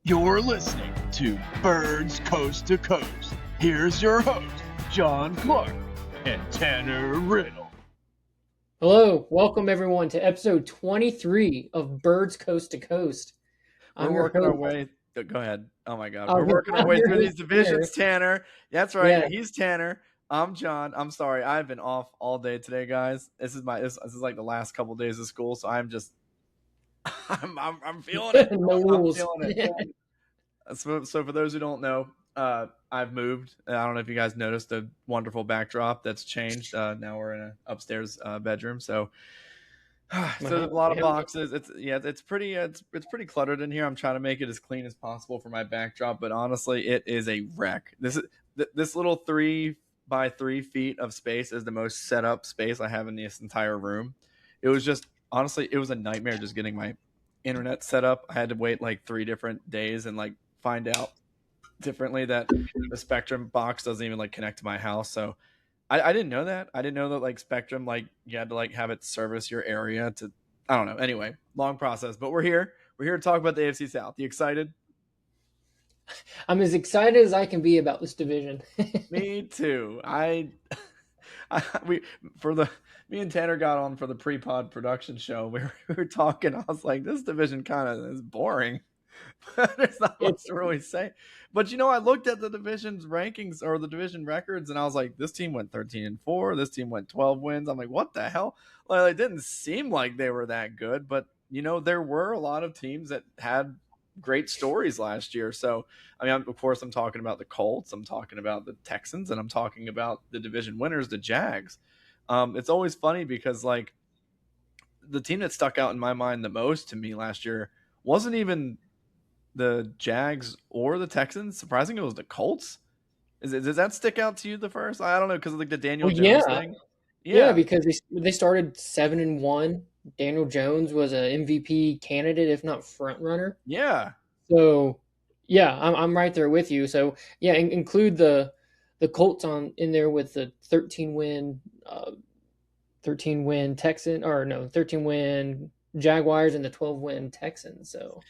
You're listening to Birds Coast to Coast. Here's your host, John Clark and Tanner Riddle. Hello, welcome everyone to episode 23 of Birds Coast to Coast. We're working our way. Go ahead. Oh my God, we're working our way through these divisions, Tanner. That's right. Yeah. He's Tanner. I'm John. I'm sorry. I've been off all day today, guys. This is like the last couple of days of school, so I'm just I'm feeling it. No rules. I'm feeling it. So for those who don't know, I've moved. I don't know if you guys noticed the wonderful backdrop that's changed. Now we're in an upstairs bedroom. So a lot of boxes. It's pretty cluttered in here. I'm trying to make it as clean as possible for my backdrop, but honestly, it is a wreck. This little 3 by 3 feet of space is the most set up space I have in this entire room. It was just honestly, it was a nightmare just getting my internet set up. I had to wait like 3 different days and like find out differently that the Spectrum box doesn't even like connect to my house. So I didn't know that. I didn't know that like Spectrum, like you had to like have it service your area to, I don't know. Anyway, long process, but we're here. We're here to talk about the AFC South. You excited? I'm as excited as I can be about this division. Me too. Me and Tanner got on for the pre-pod production show. We were talking. I was like, this division kind of is boring. There's not much to really say. But I looked at the division's rankings or the division records, and I was like, this team went 13-4. This team went 12 wins. I'm like, what the hell? Well, it didn't seem like they were that good, but there were a lot of teams that had great stories last year. So, I mean, of course, I'm talking about the Colts. I'm talking about the Texans, and I'm talking about the division winners, the Jags. It's always funny because like the team that stuck out in my mind the most to me last year wasn't even the Jags or the Texans. Surprisingly, it was the Colts. Does that stick out to you the first? I don't know, because of like the Daniel Jones thing. Yeah, because they started 7-1. Daniel Jones was an MVP candidate, if not front runner. Yeah. So yeah, I'm right there with you. So yeah, include the Colts in there with the 13 win Jaguars and the 12-win Texans. So.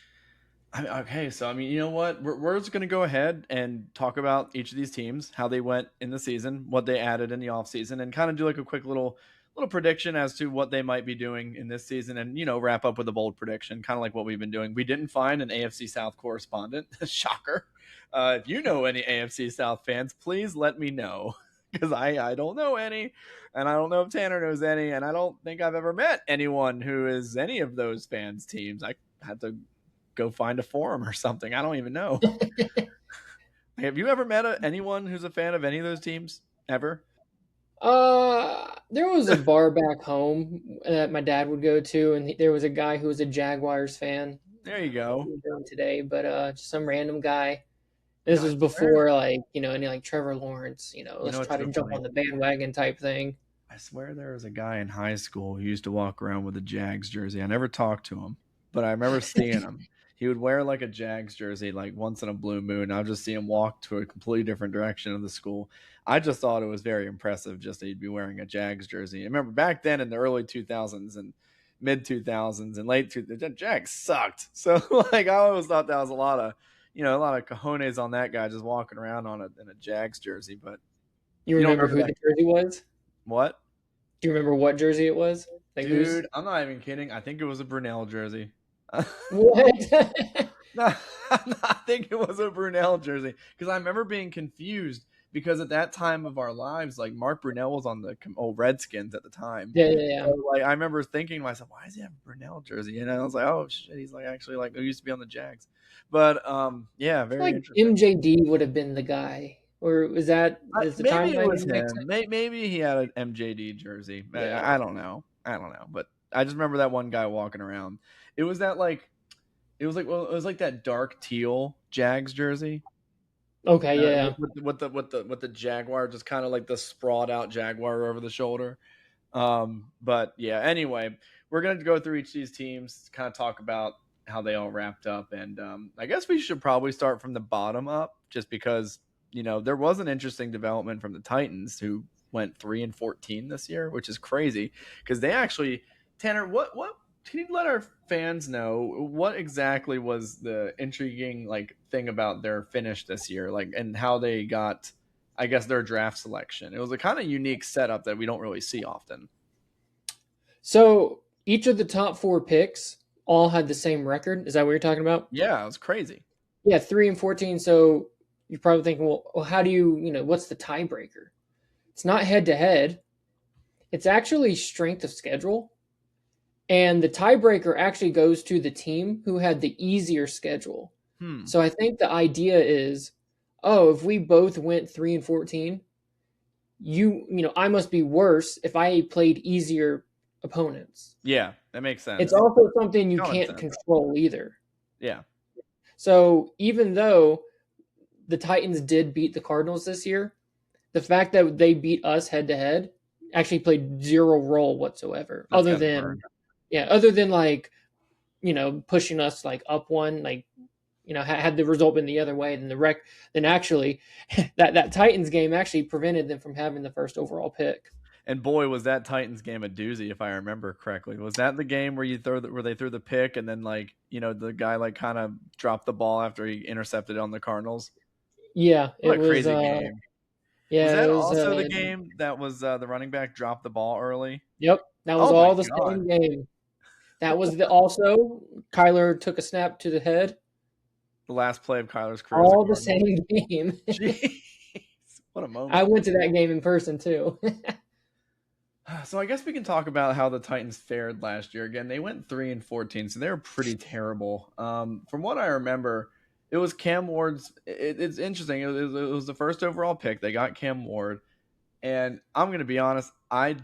Okay, so I mean, you know what? We're just going to go ahead and talk about each of these teams, how they went in the season, what they added in the offseason, and kind of do like a quick little prediction as to what they might be doing in this season, and wrap up with a bold prediction, kind of like what we've been doing. We didn't find an AFC South correspondent. Shocker. If you know any AFC South fans, please let me know, because I don't know any, and I don't know if Tanner knows any, and I don't think I've ever met anyone who is any of those fans' teams. I had to go find a forum or something. I don't even know. Have you ever met anyone who's a fan of any of those teams ever? There was a bar back home that my dad would go to, and there was a guy who was a Jaguars fan. There you go. Today, but just some random guy. This was before any like Trevor Lawrence, let's try to jump on the bandwagon type thing. I swear there was a guy in high school who used to walk around with a Jags jersey. I never talked to him, but I remember seeing him. He would wear like a Jags jersey like once in a blue moon. I'll just see him walk to a completely different direction of the school. I just thought it was very impressive just that he'd be wearing a Jags jersey. I remember back then in the early 2000s and mid 2000s and late 2000s, the Jags sucked. So like I always thought that was a lot of cojones on that guy just walking around in a Jags jersey. But you remember who the jersey was? What? Do you remember what jersey it was? Dude, I'm not even kidding. I think it was a Brunel jersey. What? No, I think it was a Brunel jersey because I remember being confused because at that time of our lives, like Mark Brunel was on the old Redskins at the time. Yeah. So, like I remember thinking to myself, why does he have a Brunel jersey? And I was like, oh shit, he's like actually like he used to be on the Jags. But yeah, very like interesting. MJD would have been the guy, or was that the maybe it was him? Maybe he had an MJD jersey. Yeah. I don't know, but I just remember that one guy walking around. It was like that dark teal Jags jersey. Okay, yeah. With the Jaguar, just kind of like the sprawled out Jaguar over the shoulder. But yeah. Anyway, we're gonna go through each of these teams, kind of talk about how they all wrapped up, and I guess we should probably start from the bottom up, just because there was an interesting development from the Titans, who went 3-14 this year, which is crazy because they actually, Tanner, what can you let our fans know what exactly was the intriguing thing about their finish this year, and how they got, I guess, their draft selection? It was a kind of unique setup that we don't really see often. So each of the top 4 picks all had the same record. Is that what you're talking about? Yeah, it was crazy. Yeah, 3-14. So you're probably thinking, well, how do you what's the tiebreaker? It's not head to head. It's actually strength of schedule. And the tiebreaker actually goes to the team who had the easier schedule. So I think the idea is, if we both went 3-14, I must be worse if I played easier opponents. Yeah, that makes sense. It's also something you can't control either. Yeah. So even though the Titans did beat the Cardinals this year, the fact that they beat us head to head actually played zero role whatsoever. Other than pushing us up one, had the result been the other way, then actually that Titans game actually prevented them from having the first overall pick. And boy, was that Titans game a doozy, if I remember correctly. Was that the game where they threw the pick and then the guy kind of dropped the ball after he intercepted on the Cardinals? Yeah, what a crazy game. Yeah, was that also the game that was the running back dropped the ball early? Yep, that was all the same game. That was also Kyler took a snap to the head. The last play of Kyler's career. All the same game. Jeez, what a moment. I went to that game in person too. So I guess we can talk about how the Titans fared last year. Again, they went 3-14, so they were pretty terrible. From what I remember, it was Cam Ward's. It's interesting. It was the first overall pick. They got Cam Ward, and I'm going to be honest. I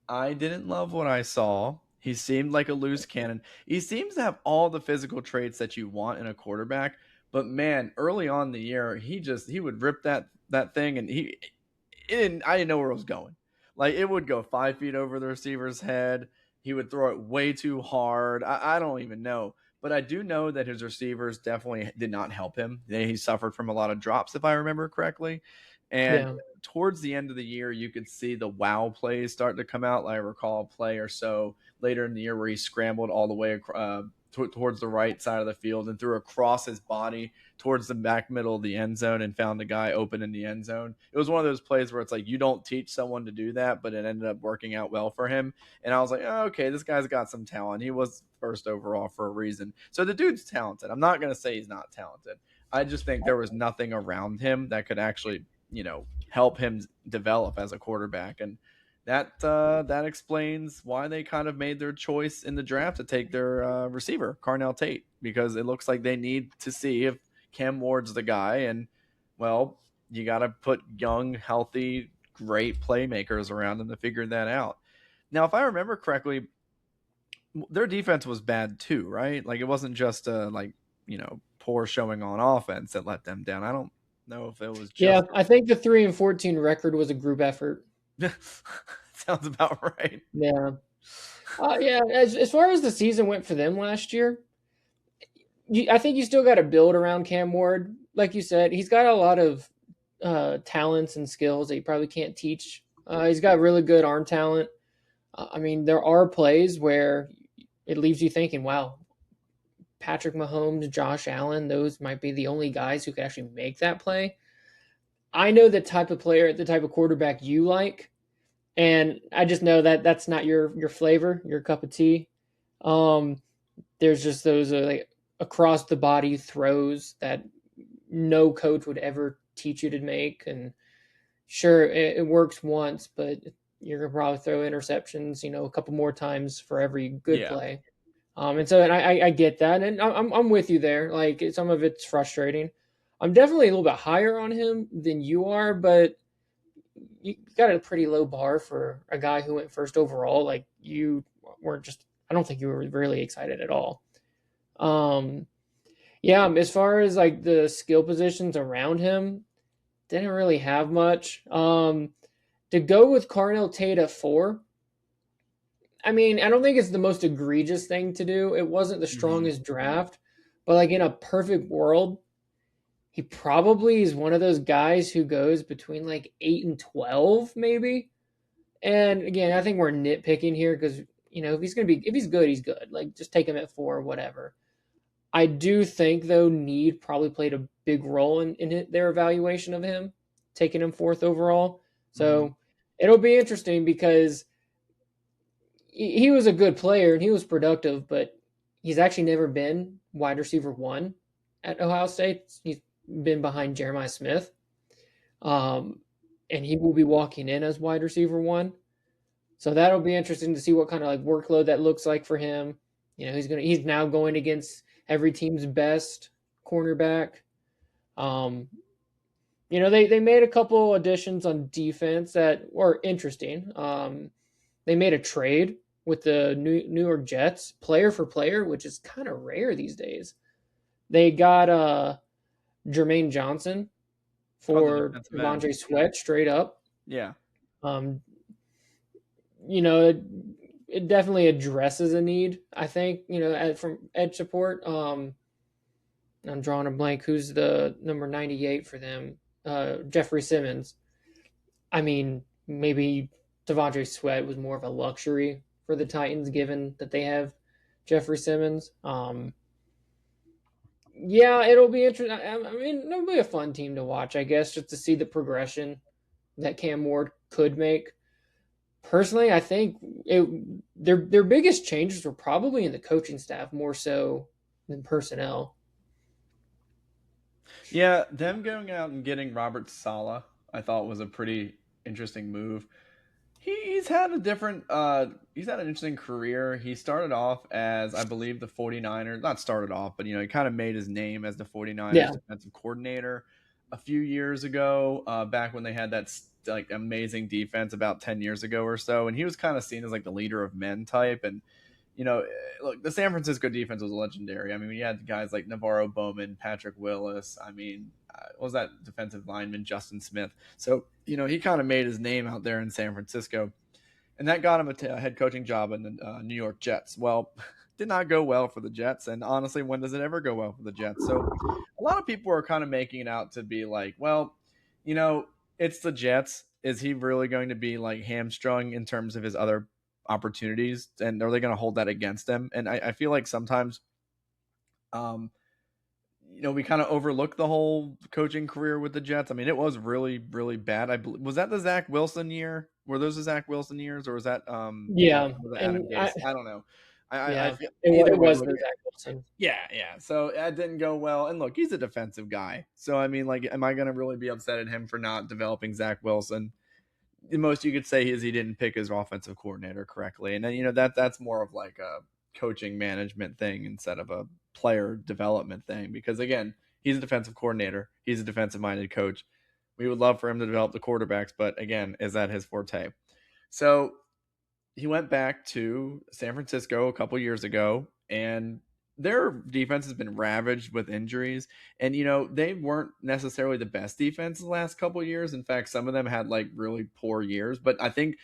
didn't love what I saw. He seemed like a loose cannon. He seems to have all the physical traits that you want in a quarterback. But man, early on in the year, he would rip that thing, and I didn't know where it was going. It would go 5 feet over the receiver's head. He would throw it way too hard. I don't even know. But I do know that his receivers definitely did not help him. He suffered from a lot of drops, if I remember correctly. And towards the end of the year, you could see the wow plays start to come out. I recall a play or so later in the year where he scrambled all the way towards the right side of the field and threw across his body towards the back middle of the end zone and found the guy open in the end zone. It was one of those plays where it's you don't teach someone to do that, but it ended up working out well for him. And I was like, oh, okay, this guy's got some talent. He was first overall for a reason. So the dude's talented. I'm not going to say he's not talented. I just think there was nothing around him that could actually, help him develop as a quarterback. And that explains why they kind of made their choice in the draft to take their receiver, Carnell Tate, because it looks like they need to see if Cam Ward's the guy. And, well, you got to put young, healthy, great playmakers around them to figure that out. Now, if I remember correctly, their defense was bad too, right? It wasn't just poor showing on offense that let them down. I don't know if it was just... Yeah, I think the 3-14 record was a group effort. Sounds about right. Yeah. As far as the season went for them last year, I think you still got to build around Cam Ward. Like you said, he's got a lot of talents and skills that you probably can't teach. He's got really good arm talent. There are plays where it leaves you thinking, wow, Patrick Mahomes, Josh Allen, those might be the only guys who could actually make that play. I know the type of player, the type of quarterback you like, and I just know that that's not your flavor, your cup of tea. There's just those across the body throws that no coach would ever teach you to make. And sure, it works once, but you're gonna probably throw interceptions, a couple more times for every good play. And I get that, and I'm with you there. Some of it's frustrating. I'm definitely a little bit higher on him than you are, but you got a pretty low bar for a guy who went first overall. You weren't just, I don't think you were really excited at all. As far as the skill positions around him, didn't really have much. To go with Carnell Tate at 4, I don't think it's the most egregious thing to do. It wasn't the strongest draft, but in a perfect world, he probably is one of those guys who goes between 8 and 12, maybe. And again, I think we're nitpicking here because, if he's good, he's good. Like just take him at 4 or whatever. I do think though Need probably played a big role in their evaluation of him, taking him 4th overall. So it'll be interesting because he was a good player and he was productive, but he's actually never been wide receiver 1 at Ohio State. He's been behind Jeremiah Smith. And he will be walking in as wide receiver 1. So that'll be interesting to see what kind of like workload that looks like for him. He's now going against every team's best cornerback. They made a couple additions on defense that were interesting. They made a trade with the New York Jets, player for player, which is kind of rare these days. They got Jermaine Johnson for Devondre Sweat straight up. Yeah. It definitely addresses a need, I think, from edge support. I'm drawing a blank. Who's the number 98 for them? Jeffrey Simmons. I mean, maybe Devondre Sweat was more of a luxury for the Titans, given that they have Jeffrey Simmons. Yeah, it'll be interesting. I mean, it'll be a fun team to watch, I guess, just to see the progression that Cam Ward could make. Personally, I think their biggest changes were probably in the coaching staff more so than personnel. Yeah, them going out and getting Robert Saleh, I thought was a pretty interesting move. He's had an interesting career. He started off as, I believe, the 49ers, not started off, but he kind of made his name as the 49ers defensive coordinator a few years ago, back when they had that like amazing defense about 10 years ago or so. And he was kind of seen as like the leader of men type. And, look, the San Francisco defense was legendary. I mean, we had guys like Navarro Bowman, Patrick Willis. I mean, what was that defensive lineman, Justin Smith? So, he kind of made his name out there in San Francisco. And that got him a head coaching job in the New York Jets. Well, did not go well for the Jets. And honestly, when does it ever go well for the Jets? So a lot of people are kind of making it out to be like, well, it's the Jets. Is he really going to be like hamstrung in terms of his other opportunities? And are they going to hold that against him? And I feel like sometimes, we kind of overlook the whole coaching career with the Jets. I mean, it was really, really bad. Was that the Zach Wilson year? Were those the Zach Wilson years, or was that yeah? the Adam Gase? I don't know. I feel, it was the Zach Wilson. Yeah. So that didn't go well. And look, he's a defensive guy. So I mean, like, am I going to really be upset at him for not developing Zach Wilson? The most you could say is he didn't pick his offensive coordinator correctly, and then that's more of like a coaching management thing instead of a player development thing. Because again, he's a defensive coordinator. He's a defensive minded coach. We would love for him to develop the quarterbacks, but again, is that his forte? So he went back to San Francisco a couple years ago, and their defense has been ravaged with injuries. And, they weren't necessarily the best defense the last couple of years. In fact, some of them had like really poor years, but I think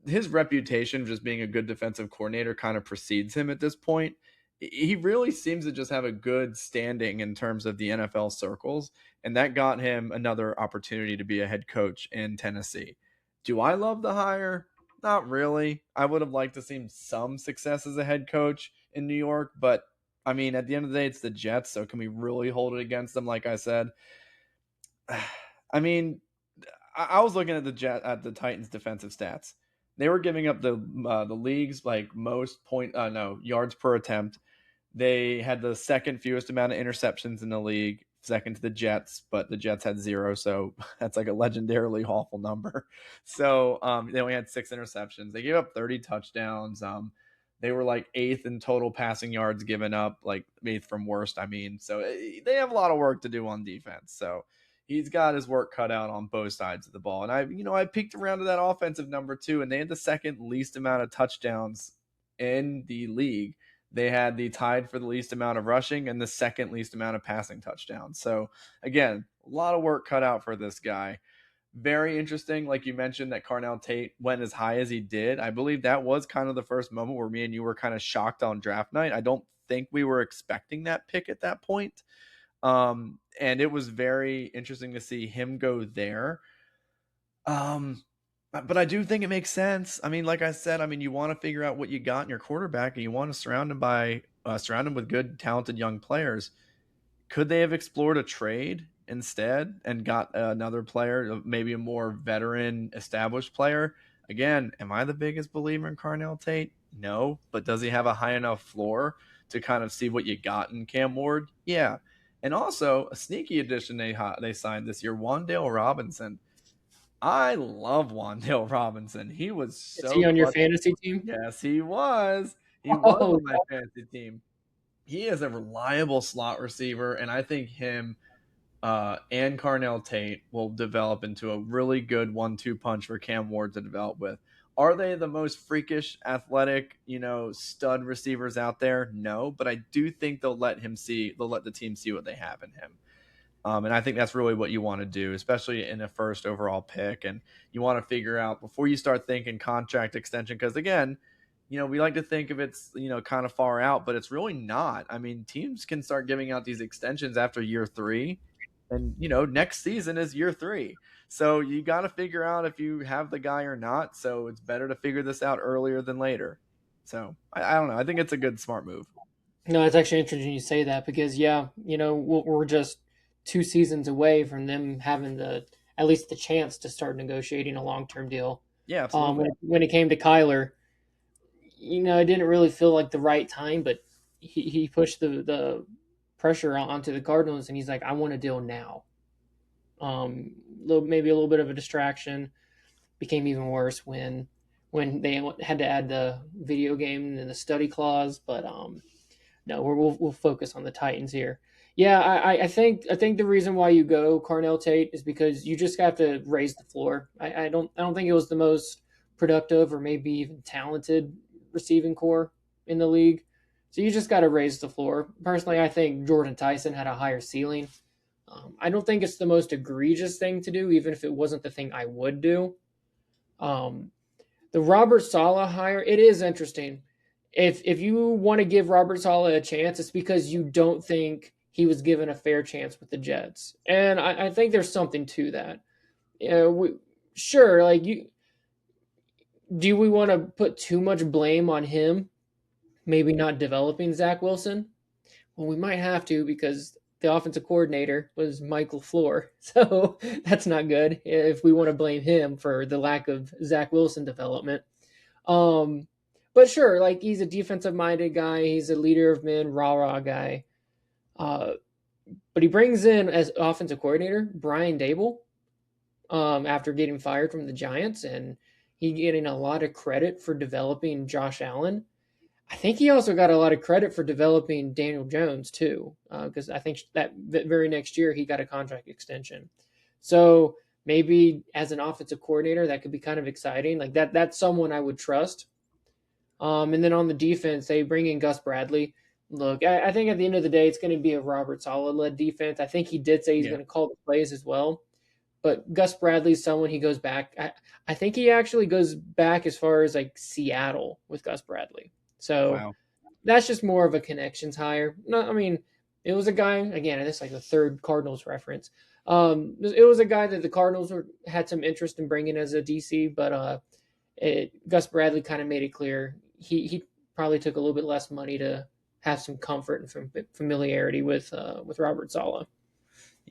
his reputation of just being a good defensive coordinator kind of precedes him at this point. He really seems to just have a good standing in terms of the NFL circles, and that got him another opportunity to be a head coach in Tennessee. Do I love the hire? Not really. I would have liked to see some success as a head coach in New York, but I mean, at the end of the day, it's the Jets, so can we really hold it against them? Like I said, I mean, I was looking at the Titans' defensive stats. They were giving up the league's like most yards per attempt. They had the second fewest amount of interceptions in the league, second to the Jets, but the Jets had 0, so that's like a legendarily awful number. So they only had 6 interceptions. They gave up 30 touchdowns. They were like 8th in total passing yards given up, like 8th from worst. I mean, so they have a lot of work to do on defense. So he's got his work cut out on both sides of the ball. And I peeked around to that offensive number too, and they had the second least amount of touchdowns in the league. They had the tied for the least amount of rushing and the second least amount of passing touchdowns. So again, a lot of work cut out for this guy. Very interesting, like you mentioned, that Carnell Tate went as high as he did. I believe that was kind of the first moment where me and you were kind of shocked on draft night. I don't think we were expecting that pick at that point. And it was very interesting to see him go there. But I do think it makes sense. I mean, like I said, I mean, you want to figure out what you got in your quarterback, and you want to surround him with good, talented young players. Could they have explored a trade instead and got another player, maybe a more veteran, established player? Again, am I the biggest believer in Carnell Tate? No, but does he have a high enough floor to kind of see what you got in Cam Ward? Yeah, and also a sneaky addition they signed this year, Wandale Robinson. I love Wandale Robinson. He was Is he so on your clutch. fantasy team? Yes, he was. He was Oh, on my fantasy team. He is a reliable slot receiver, and I think him and Carnell Tate will develop into a really good 1-2 punch for Cam Ward to develop with. Are they the most freakish, athletic, stud receivers out there? No, but I do think they'll let the team see what they have in him. And I think that's really what you want to do, especially in a first overall pick. And you want to figure out before you start thinking contract extension, because again, we like to think of it's, kind of far out, but it's really not. I mean, teams can start giving out these extensions after year 3, and next season is year 3. So you got to figure out if you have the guy or not. So it's better to figure this out earlier than later. So I don't know. I think it's a good, smart move. no, it's actually interesting you say that because we're just 2 seasons away from them having at least the chance to start negotiating a long-term deal. Yeah, absolutely. When it came to Kyler, it didn't really feel like the right time, but he pushed the pressure onto the Cardinals, and he's like, I want a deal now. Maybe a little bit of a distraction. Became even worse when they had to add the video game and the study clause. But no, we'll focus on the Titans here. Yeah, I think the reason why you go Carnell Tate is because you just have to raise the floor. I don't think it was the most productive or maybe even talented receiving core in the league. So you just got to raise the floor. Personally, I think Jordan Tyson had a higher ceiling. I don't think it's the most egregious thing to do, even if it wasn't the thing I would do. The Robert Saleh hire, it is interesting. If you want to give Robert Saleh a chance, it's because you don't think he was given a fair chance with the Jets, and I think there's something to that. Do we want to put too much blame on him? Maybe not developing Zach Wilson. Well, we might have to because the offensive coordinator was Mike LaFleur, so that's not good if we want to blame him for the lack of Zach Wilson development. But sure, like he's a defensive-minded guy. He's a leader of men, rah-rah guy. But he brings in as offensive coordinator Brian Dable after getting fired from the Giants, and he getting a lot of credit for developing Josh Allen. I think he also got a lot of credit for developing Daniel Jones too, because I think that very next year he got a contract extension. So maybe as an offensive coordinator, that could be kind of exciting. Like that's someone I would trust. And then on the defense, they bring in Gus Bradley. Look, I think at the end of the day, it's going to be a Robert Saleh-led defense. I think he did say he's going to call the plays as well. But Gus Bradley's someone he goes back. I think he actually goes back as far as like Seattle with Gus Bradley. So That's just more of a connections hire. No, I mean, it was a guy, again, this is like the third Cardinals reference. It was a guy that the Cardinals had some interest in bringing as a DC, but Gus Bradley kind of made it clear he probably took a little bit less money to have some comfort and familiarity with Robert Saleh.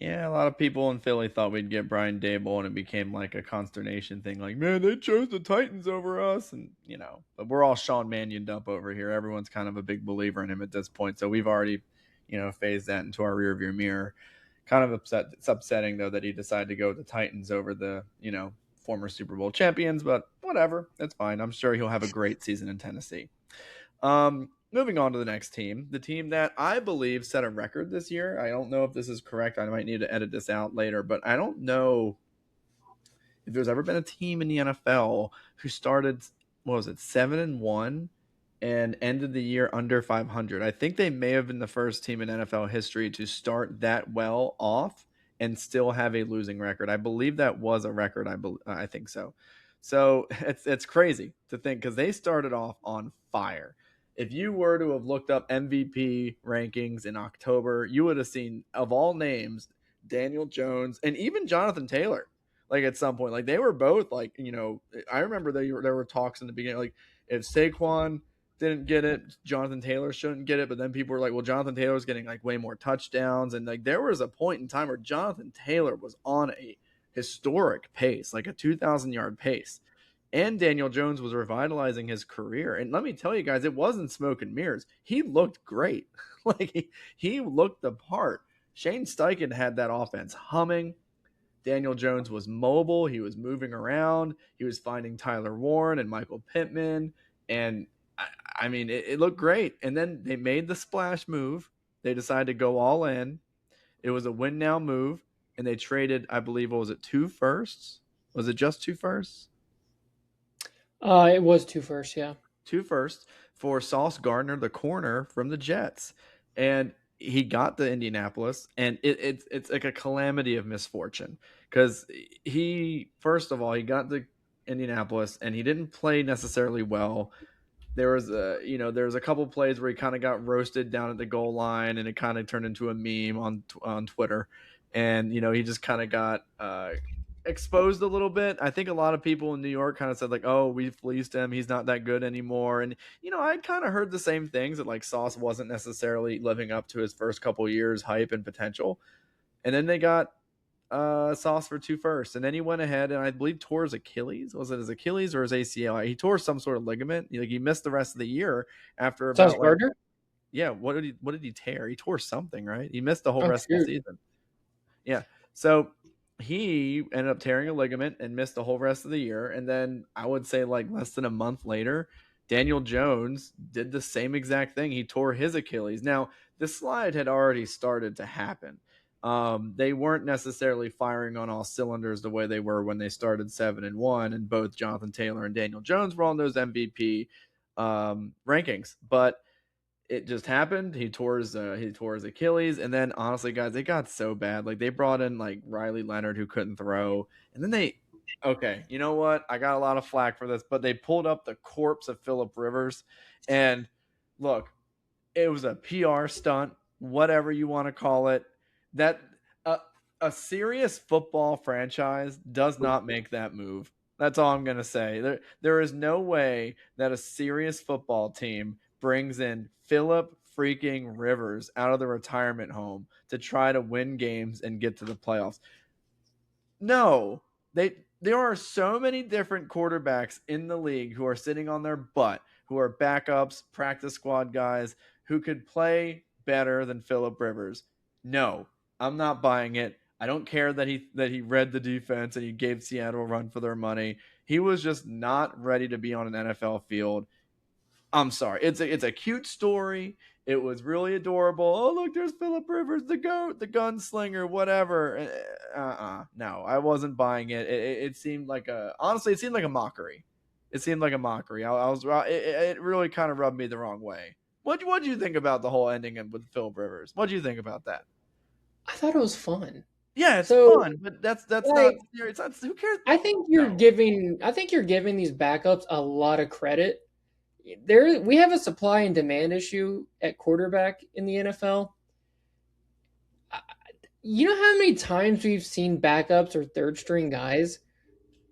Yeah, a lot of people in Philly thought we'd get Brian Dable, and it became like a consternation thing. Like, man, they chose the Titans over us, and but we're all Sean Manioned up over here. Everyone's kind of a big believer in him at this point, so we've already, phased that into our rearview mirror. Kind of upset. It's upsetting though that he decided to go with the Titans over the, former Super Bowl champions, but whatever, that's fine. I'm sure he'll have a great season in Tennessee. Moving on to the next team, the team that I believe set a record this year. I don't know if this is correct. I might need to edit this out later, but I don't know if there's ever been a team in the NFL who started, 7-1 and ended the year under 500. I think they may have been the first team in NFL history to start that well off and still have a losing record. I believe that was a record. I think so. So it's crazy to think because they started off on fire. If you were to have looked up MVP rankings in October, you would have seen, of all names, Daniel Jones and even Jonathan Taylor Like at some point, like they were both like, I remember there were talks in the beginning, like if Saquon didn't get it, Jonathan Taylor shouldn't get it. But then people were like, well, Jonathan Taylor's getting like way more touchdowns. And like there was a point in time where Jonathan Taylor was on a historic pace, like a 2,000-yard pace. And Daniel Jones was revitalizing his career. And let me tell you guys, it wasn't smoke and mirrors. He looked great. Like he looked the part. Shane Steichen had that offense humming. Daniel Jones was mobile. He was moving around. He was finding Tyler Warren and Michael Pittman. And I mean, it looked great. And then they made the splash move. They decided to go all in. It was a win now move. And they traded, I believe, what was it, 2 firsts? Was it just 2 firsts? It was 2 firsts, yeah. 2 firsts for Sauce Gardner, the corner from the Jets. And he got to Indianapolis, and it's like a calamity of misfortune because first of all, he got to Indianapolis and he didn't play necessarily well. There was a couple plays where he kind of got roasted down at the goal line, and it kind of turned into a meme on Twitter. And, he just kind of got exposed a little bit. I think a lot of people in New York kind of said like, oh, we fleeced him. He's not that good anymore. And, I'd kind of heard the same things that like Sauce wasn't necessarily living up to his first couple years hype and potential. And then they got Sauce for 2 firsts. And then he went ahead and I believe tore his Achilles. Was it his Achilles or his ACL? He tore some sort of ligament. He missed the rest of the year after about Sauce Gardner? Yeah. What did he tear? He tore something, right? He missed the whole rest of the season. Yeah. So he ended up tearing a ligament and missed the whole rest of the year. And then I would say like less than a month later, Daniel Jones did the same exact thing. He tore his Achilles. Now, the slide had already started to happen. They weren't necessarily firing on all cylinders the way they were when they started 7-1, and both Jonathan Taylor and Daniel Jones were on those MVP rankings. But it just happened. He tore his Achilles, and then honestly, guys, it got so bad. Like they brought in like Riley Leonard who couldn't throw, and then okay, you know what? I got a lot of flack for this, but they pulled up the corpse of Phillip Rivers, and look, it was a PR stunt, whatever you want to call it. That a serious football franchise does not make that move. That's all I'm gonna say. There is no way that a serious football team brings in Phillip freaking Rivers out of the retirement home to try to win games and get to the playoffs. No, there are so many different quarterbacks in the league who are sitting on their butt, who are backups, practice squad guys, who could play better than Phillip Rivers. No, I'm not buying it. I don't care that he read the defense and he gave Seattle a run for their money. He was just not ready to be on an NFL field. I'm sorry. It's a cute story. It was really adorable. Oh, look, there's Phillip Rivers, the GOAT, the gunslinger, whatever. No, I wasn't buying it. It seemed like honestly, it seemed like a mockery. It seemed like a mockery. It really kind of rubbed me the wrong way. What do you think about the whole ending with Phillip Rivers? What do you think about that? I thought it was fun. Yeah, it's fun, but that's like, not. It's not. Who cares? I think you're giving these backups a lot of credit. We have a supply and demand issue at quarterback in the NFL. You know how many times we've seen backups or third string guys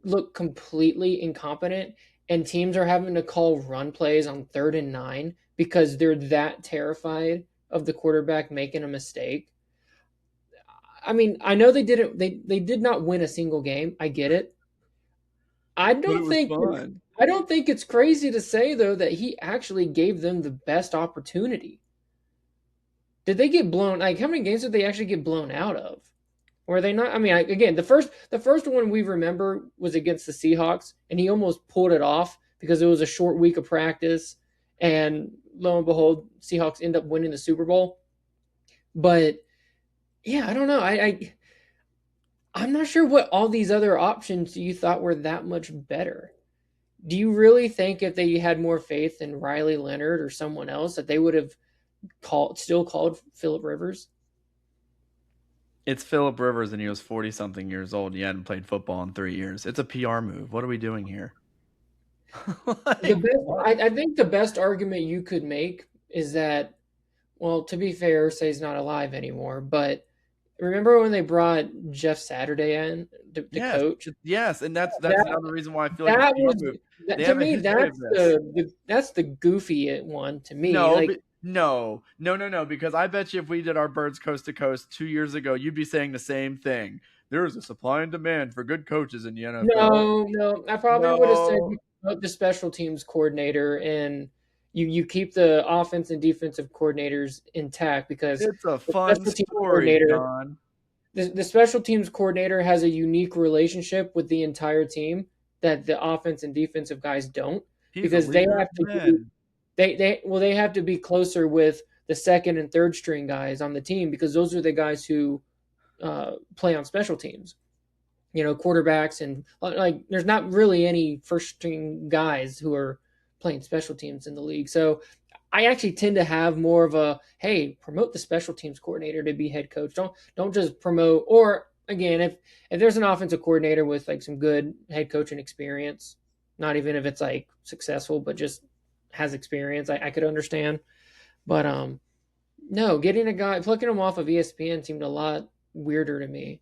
look completely incompetent, and teams are having to call run plays on 3rd and 9 because they're that terrified of the quarterback making a mistake. I mean, I know they didn't. They did not win a single game. I get it. I don't think it's crazy to say though that he actually gave them the best opportunity. Did they get blown? Like, how many games did they actually get blown out of? Or are they not? I mean, again, the first one we remember was against the Seahawks, and he almost pulled it off because it was a short week of practice, and lo and behold, Seahawks end up winning the Super Bowl. But yeah, I don't know. I'm not sure what all these other options you thought were that much better. Do you really think if they had more faith in Riley Leonard or someone else that they would have still called Phillip Rivers? It's Phillip Rivers, and he was 40-something years old, and he hadn't played football in 3 years. It's a PR move. What are we doing here? I think the best argument you could make is that, well, to be fair, say he's not alive anymore, but Remember when they brought Jeff Saturday in to Yes, coach? yes, and that's That another reason why I feel like that it's a was move. that, They to have a me. history of this. That's the goofy one to me. No, Like, but no, because I bet you if we did our Birds Coast to Coast 2 years ago, you'd be saying the same thing. There is a supply and demand for good coaches in the NFL. no, I probably would have said No, you promote the special teams coordinator and you keep the offense and defensive coordinators intact because it's a the fun special teams story, coordinator John. the special teams coordinator has a unique relationship with the entire team that the offense and defensive guys don't He's a because they leader have of to be, men. they have to be closer with the second and third string guys on the team because those are the guys who play on special teams. Quarterbacks and like there's not really any first string guys who are playing special teams in the league. So I actually tend to have more of a hey, promote the special teams coordinator to be head coach. Don't just promote or again if there's an offensive coordinator with like some good head coaching experience, not even if it's like successful, but just has experience, I could understand. But no, getting a guy plucking him off of ESPN seemed a lot weirder to me.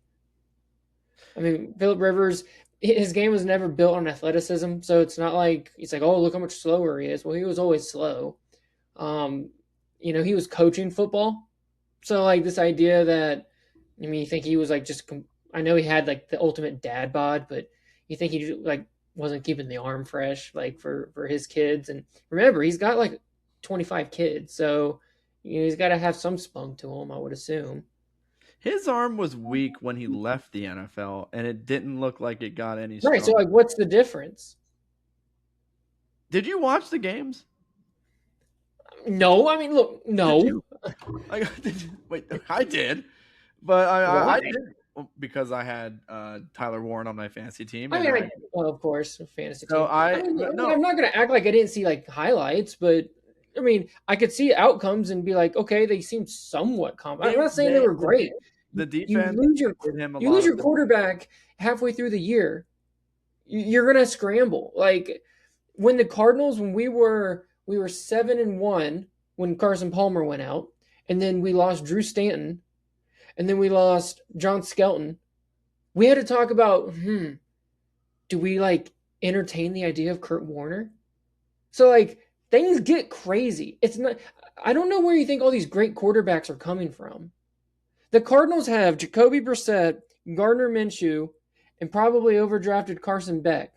I mean, Philip Rivers, his game was never built on athleticism, so it's not like he's like, oh, look how much slower he is. Well, he was always slow. He was coaching football, so like this idea that you think he was like I know he had like the ultimate dad bod, but you think he like wasn't keeping the arm fresh like for his kids. And remember, he's got like 25 kids, so he's got to have some spunk to him, I would assume. His arm was weak when he left the NFL, and it didn't look like it got any stronger. Right, so like what's the difference? Did you watch the games? No, I mean, look, no. Wait, I did, but I did because I had Tyler Warren on my fantasy team. I mean, of course, fantasy team. So I'm not going to act like I didn't see like highlights, but I mean, I could see outcomes and be like, okay, they seem somewhat competent. I'm not saying they were great. The defense, you lose your quarterback halfway through the year. You're going to scramble. Like when the Cardinals, when we were 7-1 when Carson Palmer went out, and then we lost Drew Stanton, and then we lost John Skelton. We had to talk about, do we like entertain the idea of Kurt Warner? So like things get crazy. It's not. I don't know where you think all these great quarterbacks are coming from. The Cardinals have Jacoby Brissett, Gardner Minshew, and probably overdrafted Carson Beck.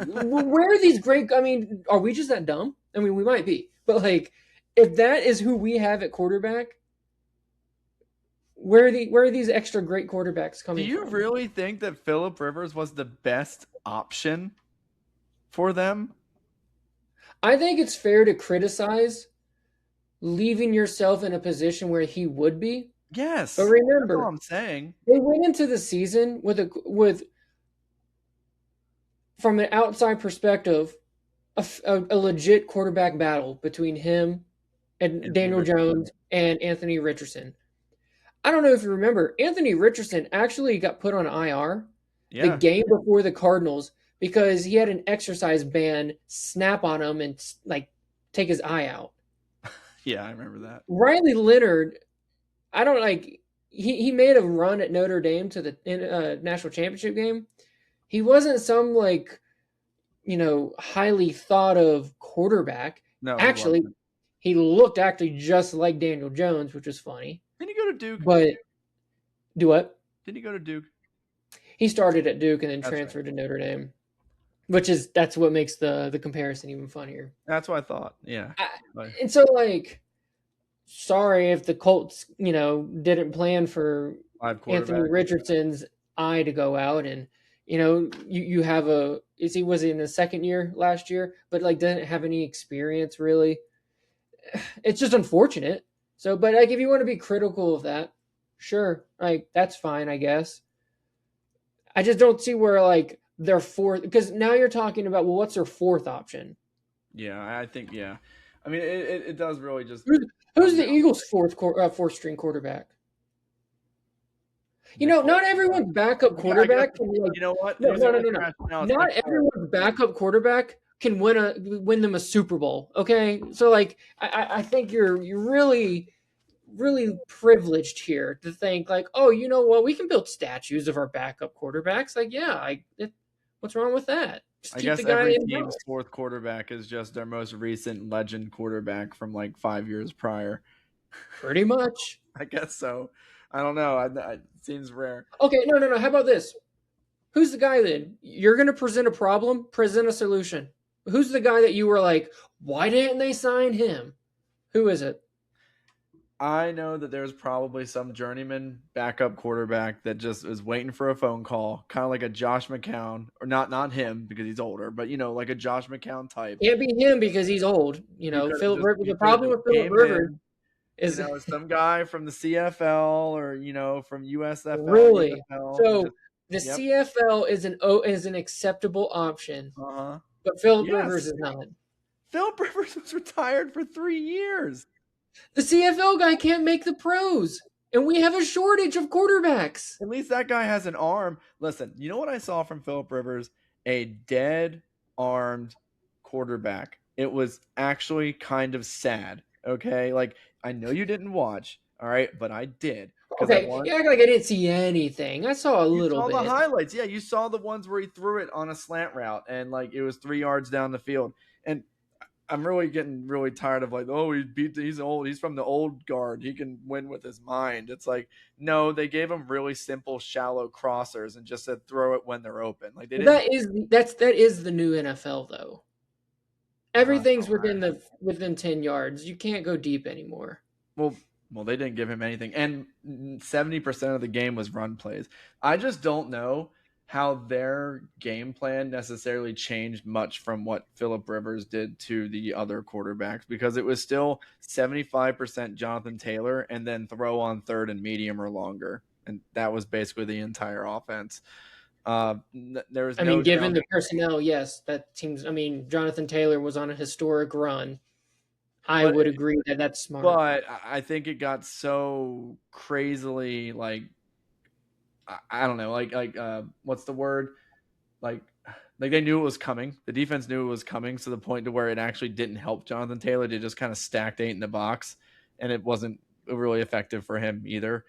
Where are these great? I mean, are we just that dumb? I mean, we might be, but like, if that is who we have at quarterback, where are these extra great quarterbacks coming from? Do you really think that Philip Rivers was the best option for them? I think it's fair to criticize leaving yourself in a position where he would be. Yes, but remember, that's all I'm saying. They went into the season with from an outside perspective, a legit quarterback battle between him and Daniel Jones and Anthony Richardson. I don't know if you remember, Anthony Richardson actually got put on IR the game before the Cardinals because he had an exercise ban snap on him and like take his eye out. Yeah, I remember that. Riley Leonard, I don't like. He made a run at Notre Dame to the national championship game. He wasn't some like, highly thought of quarterback. No, actually, he looked just like Daniel Jones, which was funny. Didn't he go to Duke? But do what? Didn't he go to Duke? He started at Duke and then transferred to Notre Dame, that's what makes the comparison even funnier. That's what I thought. Yeah. And so like, sorry if the Colts, didn't plan for Anthony Richardson's eye to go out, and you have was he in the second year last year, but like doesn't have any experience really. It's just unfortunate. So, but like if you want to be critical of that, sure, like that's fine, I guess. I just don't see where like their fourth, because now you're talking about, well, what's their fourth option? Yeah, I think, yeah. I mean, it does really just. Who's the Eagles' fourth string quarterback? Not everyone's backup quarterback. You know what? No. Not everyone's backup quarterback can win them a Super Bowl. Okay, so like I think you're really really privileged here to think like, oh, you know what, we can build statues of our backup quarterbacks. Like, yeah, what's wrong with that? Just I keep the guess guy every in team's house. fourth quarterback is just their most recent legend quarterback from like 5 years prior. Pretty much. I guess so. I don't know. It seems rare. Okay, no. How about this? Who's the guy then? You're going to present a problem, present a solution. Who's the guy that you were like, why didn't they sign him? Who is it? I know that there's probably some journeyman backup quarterback that just is waiting for a phone call, kind of like a Josh McCown, or not him because he's older, but like a Josh McCown type Can't be him because he's old. who could have Philip just Rivers. who The could have problem just with Philip came Rivers in, is some guy from the CFL or from USFL, really UFL, and so. just The yep, CFL is an acceptable option, uh-huh. but Philip Rivers Yes, is not. Philip Rivers was retired for 3 years. The CFL guy can't make the pros, and we have a shortage of quarterbacks. At least that guy has an arm. Listen, you know what I saw from Philip Rivers? A dead armed quarterback. It was actually kind of sad. Okay, like I know you didn't watch, all right, but I did because I Okay, wanted. you act like I didn't see anything. I saw a You little saw the bit. highlights, yeah. You saw the ones where he threw it on a slant route and like it was 3 yards down the field. And I'm really getting really tired of like, oh, he's old. He's from the old guard. He can win with his mind. It's like, no, they gave him really simple, shallow crossers and just said throw it when they're open. Like they didn't. That is the new NFL though. Everything's All right. within 10 yards. You can't go deep anymore. Well, they didn't give him anything, and 70% of the game was run plays. I just don't know how their game plan necessarily changed much from what Philip Rivers did to the other quarterbacks because it was still 75% Jonathan Taylor and then throw on third and medium or longer, and that was basically the entire offense. There was I mean, no given down. the personnel, yes, that seems. I mean, Jonathan Taylor was on a historic run. I But would agree that that's smart. but I think it got so crazily like I don't know like what's the word like they knew it was coming. The defense knew it was coming to the point to where it actually didn't help Jonathan Taylor. They just kind of stacked 8 in the box, and it wasn't really effective for him either.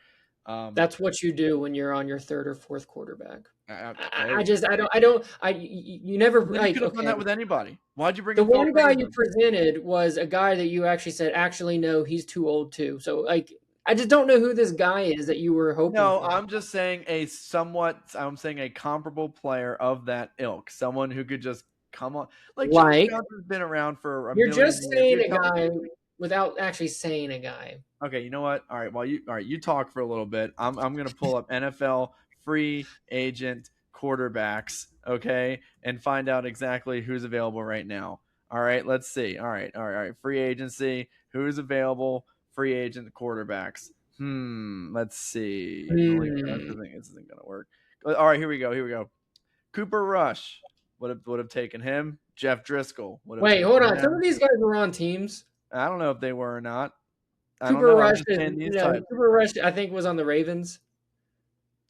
That's what you do when you're on your third or fourth quarterback. I Hey, just you never well, you like could have done okay. that with anybody. Why'd you bring The in Philip one guy Rivers? you presented was a guy that you actually said, actually, no, he's too old too. So, like, I just don't know who this guy is that you were hoping No, for. I'm just saying I'm saying a comparable player of that ilk, someone who could just come on. Like Josh Like, Johnson's been around for a you're million just years. saying You're a telling guy without actually saying a guy. Okay, you know what? All right, you talk for a little bit. I'm gonna pull up NFL free agent quarterbacks, okay, and find out exactly who's available right now. All right, let's see. All right. Free agency, who's available? Free agent quarterbacks. Let's see. Hmm. This isn't gonna work. All right, here we go. Cooper Rush would have taken him. Jeff Driscoll would have Wait, hold taken on. Some of him. these guys were on teams. I don't know if they were or not. I don't Cooper know. I'm Rush just is, saying these types. Cooper Rush, I think, was on the Ravens.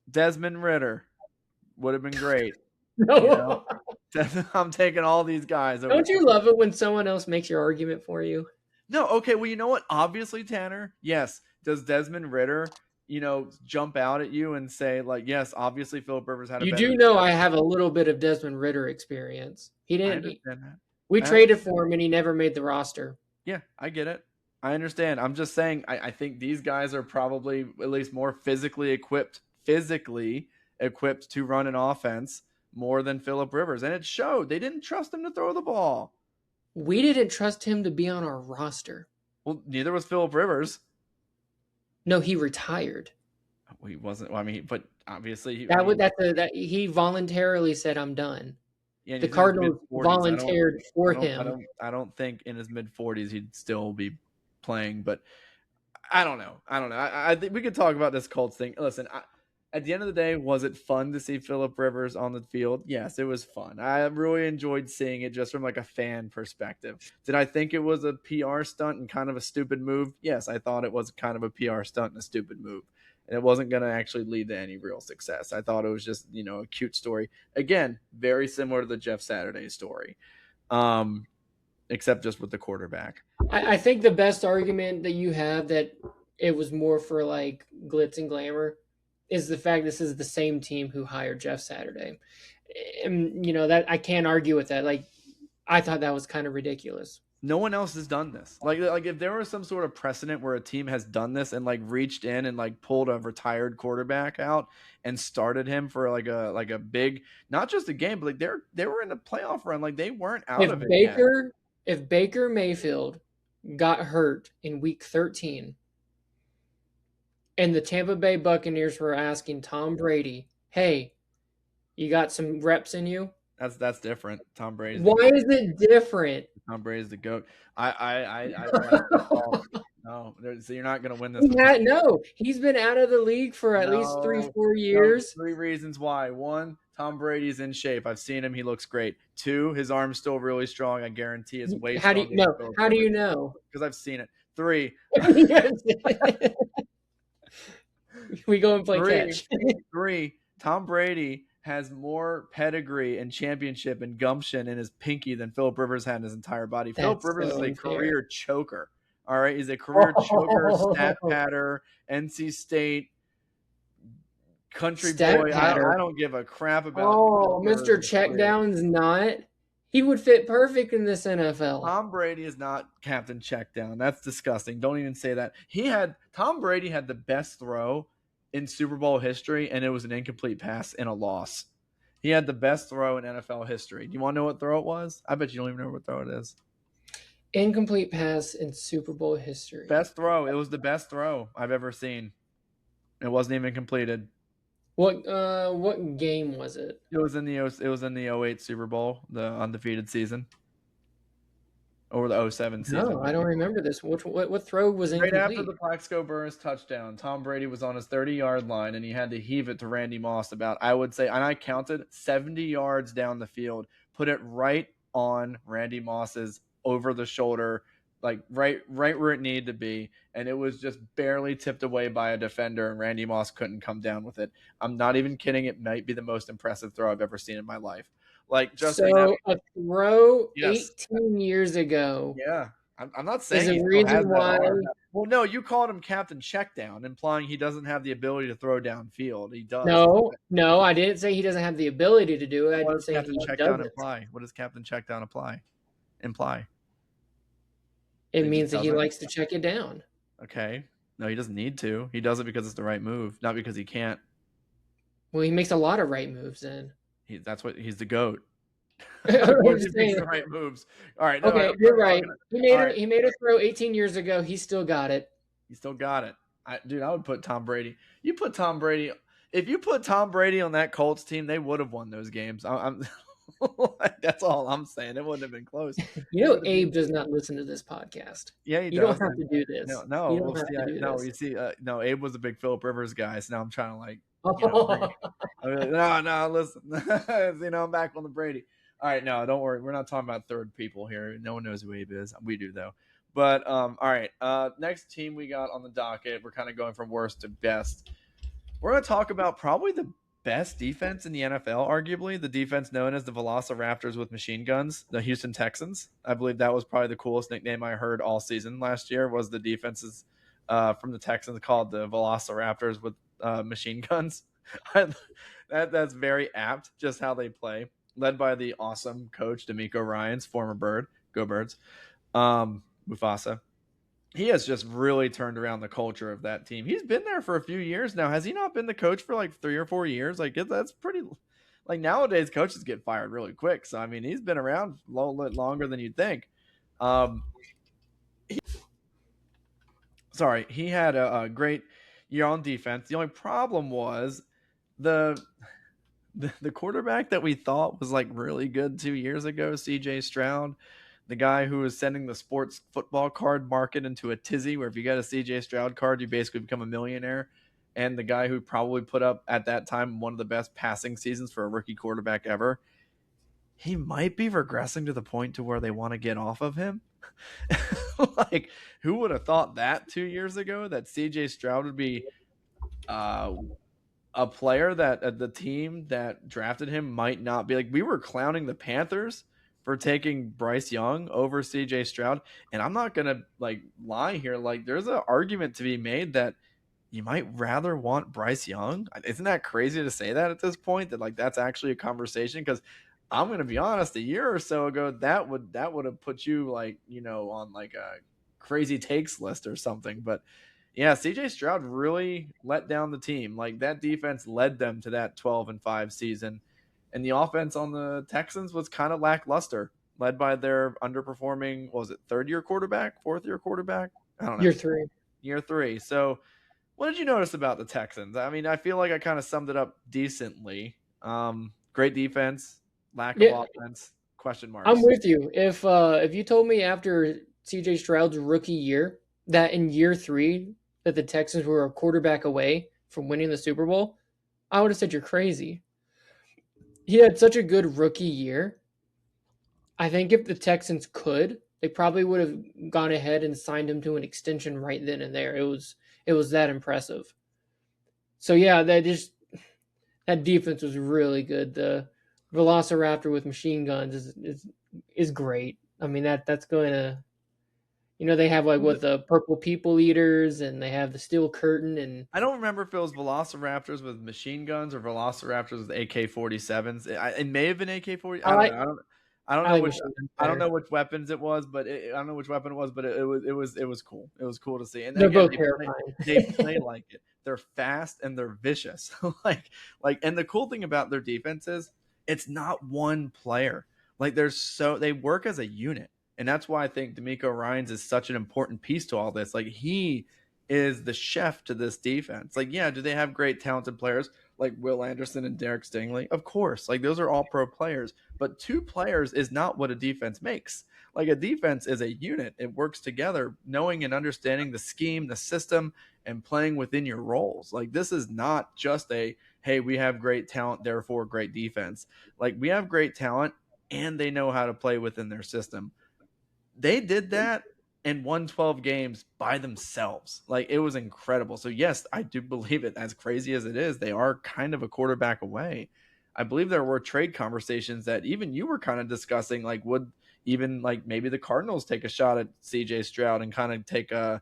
Desmond Ritter would have been great. No. I'm taking all these guys over. Don't you love it when someone else makes your argument for you? No, okay. Well, you know what? Obviously, Tanner. Yes. Does Desmond Ritter, jump out at you and say like, yes, obviously Philip Rivers had a You better. do know I have a little bit of Desmond Ritter experience. He I didn't. understand that. We I traded understand. for him, and he never made the roster. Yeah, I get it. I understand. I'm just saying. I think these guys are probably at least more physically equipped to run an offense more than Philip Rivers, and it showed. They didn't trust him to throw the ball. We didn't trust him to be on our roster. Well, neither was Philip Rivers. No, he retired. Well, he wasn't. Well, I mean, but obviously, That he voluntarily said, "I'm done." yeah, The he's in his Cardinals mid-40s. volunteered for I don't, I him. don't, I don't think in his mid-40s he'd still be playing. But I don't know. I think we could talk about this Colts thing. Listen, at the end of the day, was it fun to see Philip Rivers on the field? Yes, it was fun. I really enjoyed seeing it just from like a fan perspective. Did I think it was a PR stunt and kind of a stupid move? Yes, I thought it was kind of a PR stunt and a stupid move. And it wasn't going to actually lead to any real success. I thought it was just, a cute story. Again, very similar to the Jeff Saturday story, except just with the quarterback. I think the best argument that you have that it was more for like glitz and glamour is the fact this is the same team who hired Jeff Saturday. And that I can't argue with that. Like I thought that was kind of ridiculous. No one else has done this. Like if there was some sort of precedent where a team has done this and like reached in and like pulled a retired quarterback out and started him for like a big, not just a game, but like they were in a playoff run. Like they weren't out of it yet. If Baker Mayfield got hurt in week 13 and the Tampa Bay Buccaneers were asking Tom Brady, "Hey, you got some reps in you?" That's different. Tom Brady. Why is it different? Tom Brady's the GOAT. No, so you're not going to win this. No, he's been out of the league for at least 3-4 years. 3 reasons why. 1, Tom Brady's in shape. I've seen him. He looks great. 2, his arm's still really strong. I guarantee his waist. How do you know? Because I've seen it. 3. We go and play catch. 3, Tom Brady has more pedigree and championship and gumption in his pinky than Philip Rivers had in his entire body. Philip Rivers is a career choker. All right, he's a career choker, stat patter, NC State country boy. I don't give a crap about. Oh, Mr. Checkdown's not. He would fit perfect in this NFL. Tom Brady is not Captain Checkdown. That's disgusting. Don't even say that. Tom Brady had the best throw in Super Bowl history, and it was an incomplete pass in a loss. He had the best throw in NFL history. Do you want to know what throw it was? I bet you don't even know what throw it is. Incomplete pass in Super Bowl history. Best throw. It was the best throw I've ever seen. It wasn't even completed. What game was it? It was in the 2008 Super Bowl, the undefeated season. Or the 2007 season. No, I don't remember this. What throw was incomplete? Right after the Plaxico Burress touchdown, Tom Brady was on his 30-yard line, and he had to heave it to Randy Moss about, I would say, and I counted 70 yards down the field, put it right on Randy Moss's over-the-shoulder, like right where it needed to be, and it was just barely tipped away by a defender, and Randy Moss couldn't come down with it. I'm not even kidding. It might be the most impressive throw I've ever seen in my life. Like just so a throw 18 years ago. Yeah, I'm not saying is a reason why. Well, no, you called him Captain Checkdown, implying he doesn't have the ability to throw downfield. He does. No, I didn't say he doesn't have the ability to do it. I didn't say Captain he Checkdown doesn't. imply? What does Captain Checkdown imply? It means that he likes to check it down. Okay. No, he doesn't need to. He does it because it's the right move, not because he can't. Well, he makes a lot of right moves then. He's the GOAT. He makes the right moves. All right. No, okay, you're right. He made a throw 18 years ago. He still got it. He still got it. Dude, I would put Tom Brady. If you put Tom Brady on that Colts team, they would have won those games. That's all I'm saying. It wouldn't have been close. Abe does not listen to this podcast. Yeah, he does. You don't have to do this. No. You don't have to do this. You see, no. Abe was a big Philip Rivers guy, so now I'm trying to no. Listen, I'm back on the Brady. All right, no, don't worry. We're not talking about third people here. No one knows who Abe is. We do though. But all right. Next team we got on the docket. We're kind of going from worst to best. We're going to talk about probably the best defense in the NFL, arguably the defense known as the Velociraptors with machine guns, the Houston Texans. I believe that was probably the coolest nickname I heard all season last year. Was the defenses from the Texans called the Velociraptors with machine guns. That's very apt. Just how they play. Led by the awesome coach D'Amico Ryans, former Bird, go Birds, Mufasa. He has just really turned around the culture of that team. He's been there for a few years now. Has he not been the coach for like 3 or 4 years? Like that's pretty. Like nowadays, coaches get fired really quick. So I mean, he's been around a little bit longer than you'd think. He had a great year on defense. The only problem was the quarterback that we thought was like really good 2 years ago, CJ Stroud, the guy who was sending the sports football card market into a tizzy, where if you got a CJ Stroud card, you basically become a millionaire. And the guy who probably put up at that time one of the best passing seasons for a rookie quarterback ever, he might be regressing to the point to where they want to get off of him. Like, who would have thought that 2 years ago, that CJ Stroud would be a player that the team that drafted him might not be. Like, we were clowning the Panthers for taking Bryce Young over CJ Stroud. And I'm not going to like lie here. Like there's an argument to be made that you might rather want Bryce Young. Isn't that crazy to say that at this point, that like that's actually a conversation? Because I'm going to be honest, a year or so ago, that would have put you like, on like a crazy takes list or something. But yeah, CJ Stroud really let down the team. Like that defense led them to that 12-5 season. And the offense on the Texans was kind of lackluster, led by their underperforming, what was it, third-year quarterback, fourth-year quarterback? I don't know. Year three. So what did you notice about the Texans? I mean, I feel like I kind of summed it up decently. Great defense, lack of offense, question marks. I'm with you. If you told me after CJ Stroud's rookie year that in year 3 that the Texans were a quarterback away from winning the Super Bowl, I would have said you're crazy. He had such a good rookie year. I think if the Texans could, they probably would have gone ahead and signed him to an extension right then and there. It was that impressive. So yeah, that defense was really good. The Velociraptor with machine guns is great. I mean that's going to, they have like what the purple people eaters, and they have the steel curtain, and I don't remember if it was Velociraptors with machine guns or Velociraptors with AK-47s. It may have been AK-40. I don't know which weapons it was, but it was cool. It was cool to see. And they're again, both terrifying. They play like it. They're fast and they're vicious. And the cool thing about their defense is it's not one player. Like they work as a unit. And that's why I think D'Amico Ryans is such an important piece to all this. Like he is the chef to this defense. Like, yeah, do they have great talented players like Will Anderson and Derek Stingley? Of course. Like those are all pro players, but 2 players is not what a defense makes. Like a defense is a unit. It works together, knowing and understanding the scheme, the system, and playing within your roles. Like this is not just hey, we have great talent, therefore great defense. Like we have great talent and they know how to play within their system. They did that and won 12 games by themselves. Like it was incredible. So yes, I do believe it. As crazy as it is, they are kind of a quarterback away. I believe there were trade conversations that even you were kind of discussing, like would even like maybe the Cardinals take a shot at CJ Stroud and kind of take a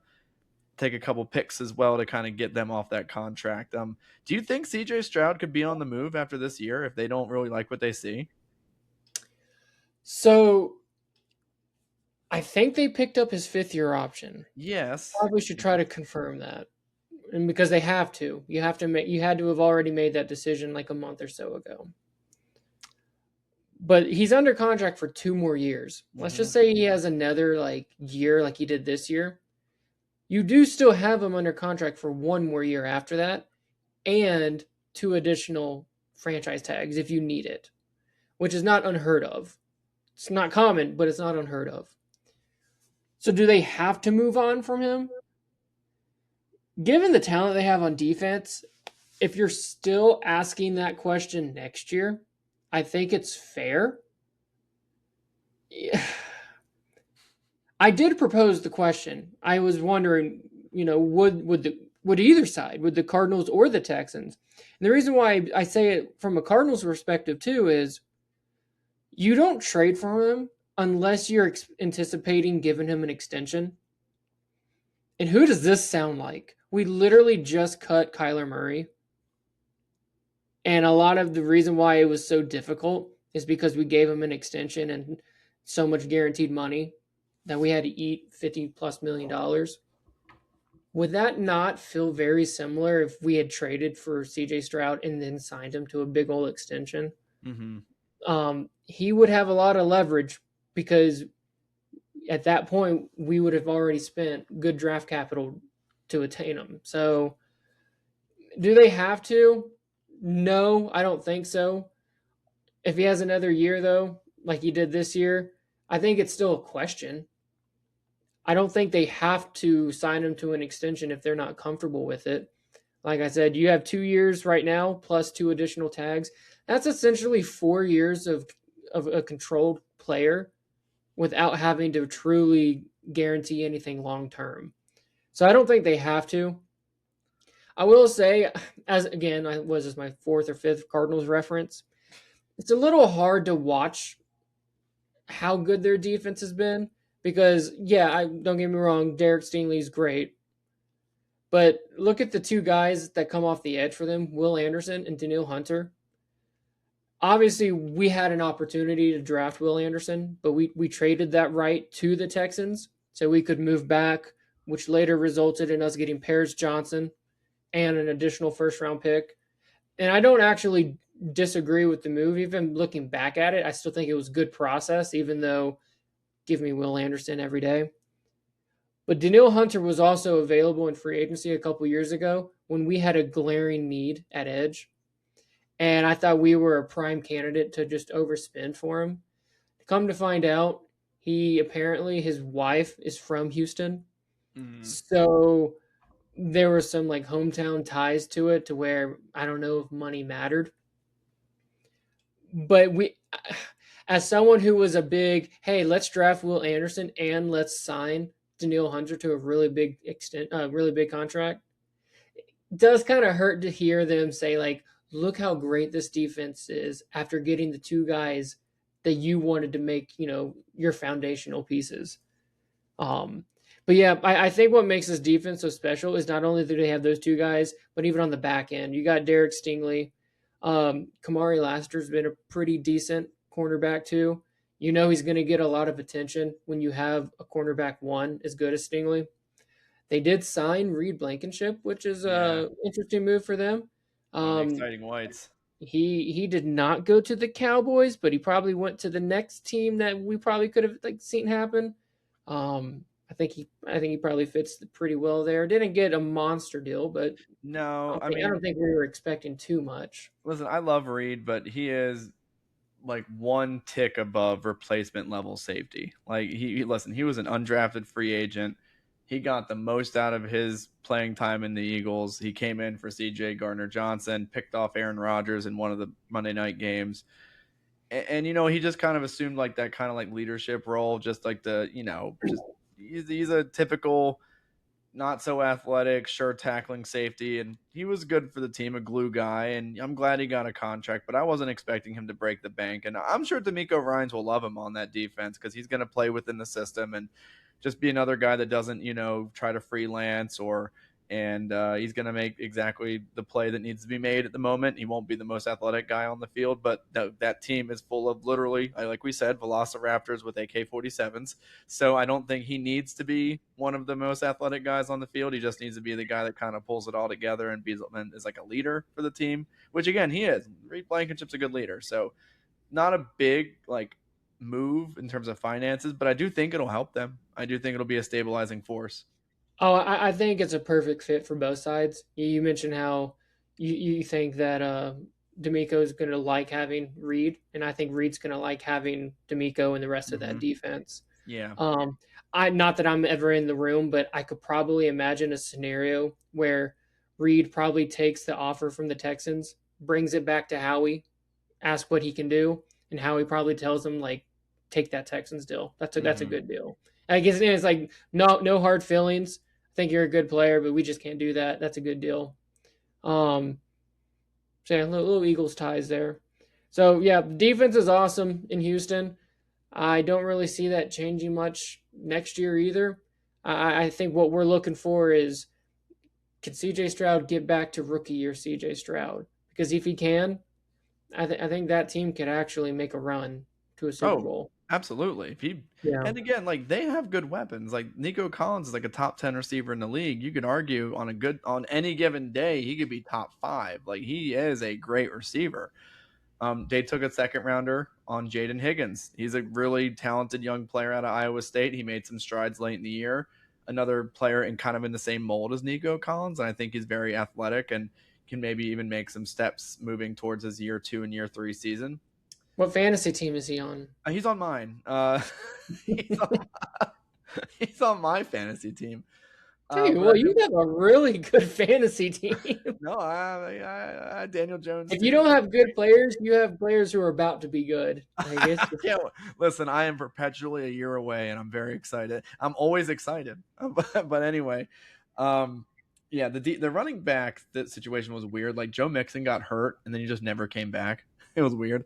couple picks as well to kind of get them off that contract. Do you think CJ Stroud could be on the move after this year if they don't really like what they see? So I think they picked up his 5th-year option. Yes. Probably should try to confirm that. And because they have to. You had to have already made that decision like a month or so ago. But he's under contract for 2 more years. Let's just say he has another year like he did this year. You do still have him under contract for 1 more year after that, and 2 additional franchise tags if you need it, which is not unheard of. It's not common, but it's not unheard of. So do they have to move on from him? Given the talent they have on defense, if you're still asking that question next year, I think it's fair. I did propose the question. I was wondering, would either side, would the Cardinals or the Texans? And the reason why I say it from a Cardinals perspective too is you don't trade for him unless you're anticipating giving him an extension. And who does this sound like? We literally just cut Kyler Murray. And a lot of the reason why it was so difficult is because we gave him an extension and so much guaranteed money that we had to eat $50+ million. Would that not feel very similar if we had traded for CJ Stroud and then signed him to a big old extension? Mm-hmm. He would have a lot of leverage because at that point we would have already spent good draft capital to attain him. So do they have to? No, I don't think so. If he has another year though, like he did this year, I think it's still a question. I don't think they have to sign him to an extension if they're not comfortable with it. Like I said, you have 2 years right now plus 2 additional tags. That's essentially 4 years of a controlled player without having to truly guarantee anything long term. So I don't think they have to. I will say, as again, this is my 4th or 5th Cardinals reference. It's a little hard to watch how good their defense has been. Because I don't get me wrong, Derek Stingley's great, but look at the two guys that come off the edge for them, Will Anderson and Daniil Hunter. Obviously, we had an opportunity to draft Will Anderson, but we traded that right to the Texans so we could move back, which later resulted in us getting Paris Johnson and an additional first round pick. And I don't actually disagree with the move. Even looking back at it, I still think it was good process, even though give me Will Anderson every day. But Daniil Hunter was also available in free agency a couple years ago when we had a glaring need at edge. And I thought we were a prime candidate to just overspend for him. Come to find out, his wife is from Houston. So there were some like hometown ties to it to where I don't know if money mattered. But as someone who was a big, hey, let's draft Will Anderson and let's sign Daniil Hunter to a really big contract, it does kind of hurt to hear them say like, look how great this defense is after getting the two guys that you wanted to make, your foundational pieces. But yeah, I think what makes this defense so special is not only do they have those two guys, but even on the back end, you got Derek Stingley. Kamari Lassiter's been a pretty decent cornerback too. He's going to get a lot of attention when you have a cornerback one as good as Stingley. They did sign Reed Blankenship, which is an interesting move for them. Exciting whites. He did not go to the Cowboys, but he probably went to the next team that we probably could have seen happen. I think he probably fits pretty well there. Didn't get a monster deal, but no, I don't think we were expecting too much. Listen, I love Reed, but he is like one tick above replacement level safety. Like he was an undrafted free agent. He got the most out of his playing time in the Eagles. He came in for C.J. Gardner-Johnson, picked off Aaron Rodgers in one of the Monday night games. And he just kind of assumed like that kind of like leadership role, just like he's a typical not so athletic, sure tackling safety, and he was good for the team, a glue guy, and I'm glad he got a contract, but I wasn't expecting him to break the bank, and I'm sure D'Amico Ryans will love him on that defense because he's going to play within the system and just be another guy that doesn't, try to freelance and he's going to make exactly the play that needs to be made at the moment. He won't be the most athletic guy on the field, but that team is full of literally, like we said, velociraptors with AK-47s. So I don't think he needs to be one of the most athletic guys on the field. He just needs to be the guy that kind of pulls it all together and is like a leader for the team, which again, he is. Reed Blankenship's a good leader. So not a big move in terms of finances, but I do think it'll help them. I do think it'll be a stabilizing force. Oh, I think it's a perfect fit for both sides. You mentioned how you think that D'Amico is going to like having Reed, and I think Reed's going to like having D'Amico and the rest of that defense. Yeah. Not that I'm ever in the room, but I could probably imagine a scenario where Reed probably takes the offer from the Texans, brings it back to Howie, asks what he can do, and Howie probably tells him take that Texans deal. That's a good deal. I guess it's like no hard feelings. I think you're a good player, but we just can't do that. That's a good deal. So yeah, little Eagles ties there. So yeah, the defense is awesome in Houston. I don't really see that changing much next year either. I think what we're looking for is, can CJ Stroud get back to rookie year CJ Stroud? Because if he can, I think that team could actually make a run to a Super Bowl. Absolutely. And again, they have good weapons. Like Nico Collins is like a top 10 receiver in the league. You could argue on any given day, he could be top 5. Like he is a great receiver. They took a second rounder on Jaden Higgins. He's a really talented young player out of Iowa State. He made some strides late in the year. Another player in the same mold as Nico Collins. And I think he's very athletic and can maybe even make some steps moving towards his year 2 and year 3 season. What fantasy team is he on? He's on mine. He's on my fantasy team. You have a really good fantasy team. No, I Daniel Jones. If you don't have good players, you have players who are about to be good. I guess. Listen, I am perpetually a year away, and I'm very excited. I'm always excited. But anyway, the running back situation was weird. Like Joe Mixon got hurt, and then he just never came back. It was weird.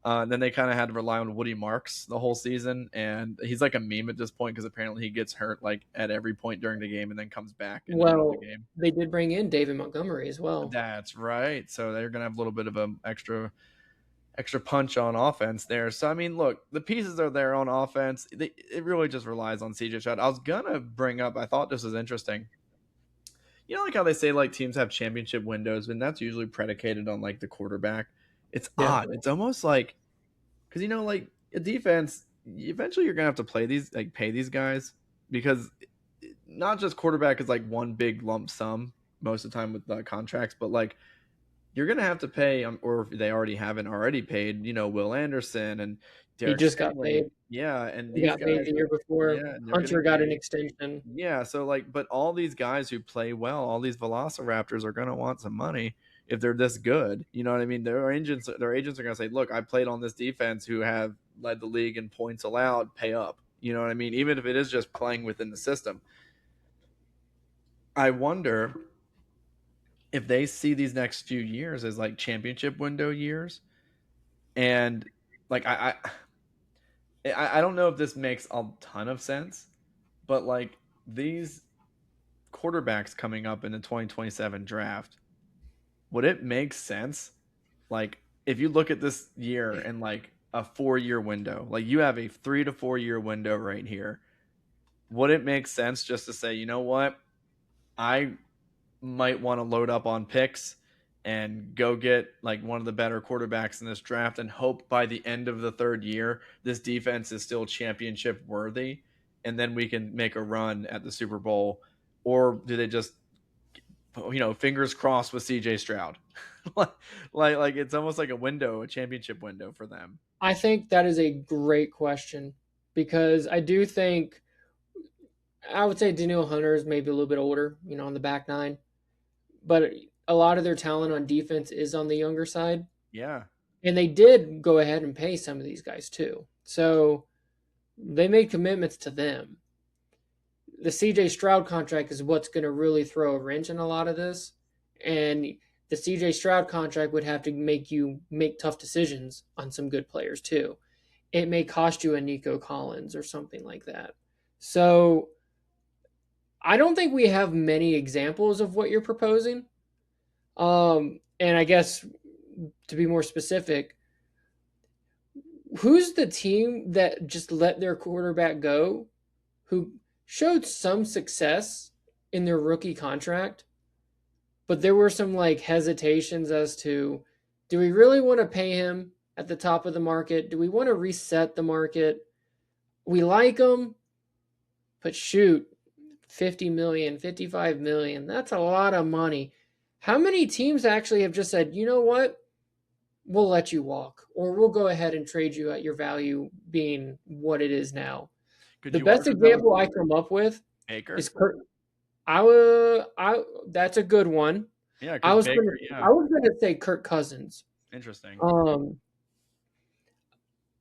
Then they kind of had to rely on Woody Marks the whole season, and he's like a meme at this point because apparently he gets hurt like at every point during the game and then comes back in the middle of the Well, game. they did bring in David Montgomery as well. That's right. So they're gonna have a little bit of an extra punch on offense there. So I mean, look, the pieces are there on offense. It really just relies on CJ Stroud. I was gonna bring up. I thought this was interesting. You know, like how they say like teams have championship windows, and that's usually predicated on like the quarterback. It's odd. It's almost like because like a defense, eventually you're gonna have to pay these guys because not just quarterback is like one big lump sum most of the time with contracts, but like you're gonna have to pay, or if they haven't already paid, Will Anderson and Derek He just Stingley. got paid. Yeah, and He these got guys, paid the year before. yeah, and Hunter got an extension. Yeah, so but all these guys who play well, all these Velociraptors are gonna want some money if they're this good. You know what I mean? Their agents are gonna say, "Look, I played on this defense who have led the league in points allowed. Pay up." You know what I mean? Even if it is just playing within the system. I wonder if they see these next few years as like championship window years, and like I don't know if this makes a ton of sense, but like these quarterbacks coming up in the 2027 draft, would it make sense? Like if you look at this year in like a 4-year window, like you have a 3 to 4 year window right here, would it make sense just to say, you know what, I might want to load up on picks and go get like one of the better quarterbacks in this draft and hope by the end of the 3rd year this defense is still championship worthy, and then we can make a run at the Super Bowl? Or do they just fingers crossed with CJ Stroud? like it's almost like a championship window for them. I think that is a great question because I do think I would say Danielle Hunter is maybe a little bit older, on the back nine, but a lot of their talent on defense is on the younger side. Yeah. And they did go ahead and pay some of these guys too. So they made commitments to them. The CJ Stroud contract is what's going to really throw a wrench in a lot of this. And the CJ Stroud contract would have to make you make tough decisions on some good players too. It may cost you a Nico Collins or something like that. So I don't think we have many examples of what you're proposing. And I guess to be more specific, who's the team that just let their quarterback go who showed some success in their rookie contract, but there were some like hesitations as to, do we really want to pay him at the top of the market? Do we want to reset the market? We like him, but shoot, 50 million, 55 million, that's a lot of money. How many teams actually have just said, you know what? We'll let you walk, or we'll go ahead and trade you at your value being what it is now. The best example I come up with is Kurt. That's a good one. Yeah, I was going to say Kirk Cousins. Interesting.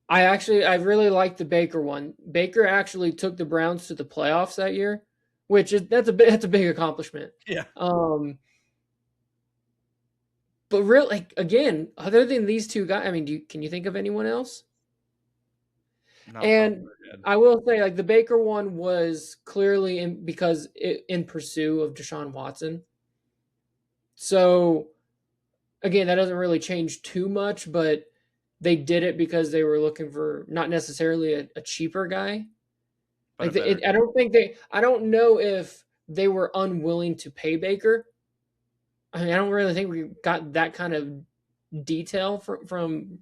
I really like the Baker one. Baker actually took the Browns to the playoffs that year, that's a big accomplishment. Yeah. But really, again, other than these two guys, I mean, can you think of anyone else? And I will say, like, the Baker one was clearly in pursuit of Deshaun Watson. So, again, that doesn't really change too much, but they did it because they were looking for not necessarily a cheaper guy. Like, I don't know if they were unwilling to pay Baker. I mean, I don't really think we got that kind of detail from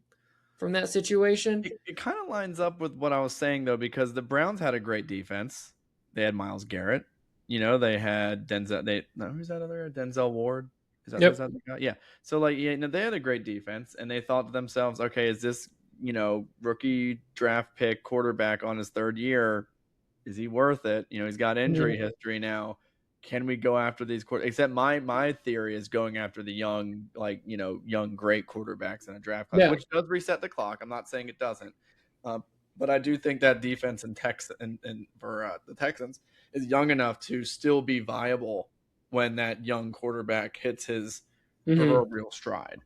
that situation. It kind of lines up with what I was saying, though, because the Browns had a great defense. They had Myles Garrett. They had Denzel. Who's that other? Denzel Ward. Is that the guy? Yeah. So they had a great defense, and they thought to themselves, okay, is this rookie draft pick quarterback on his 3rd year? Is he worth it? He's got injury history now. Can we go after these except my theory is going after the young, young great quarterbacks in a draft class, which does reset the clock. I'm not saying it doesn't, but I do think that defense for the Texans is young enough to still be viable when that young quarterback hits his proverbial stride.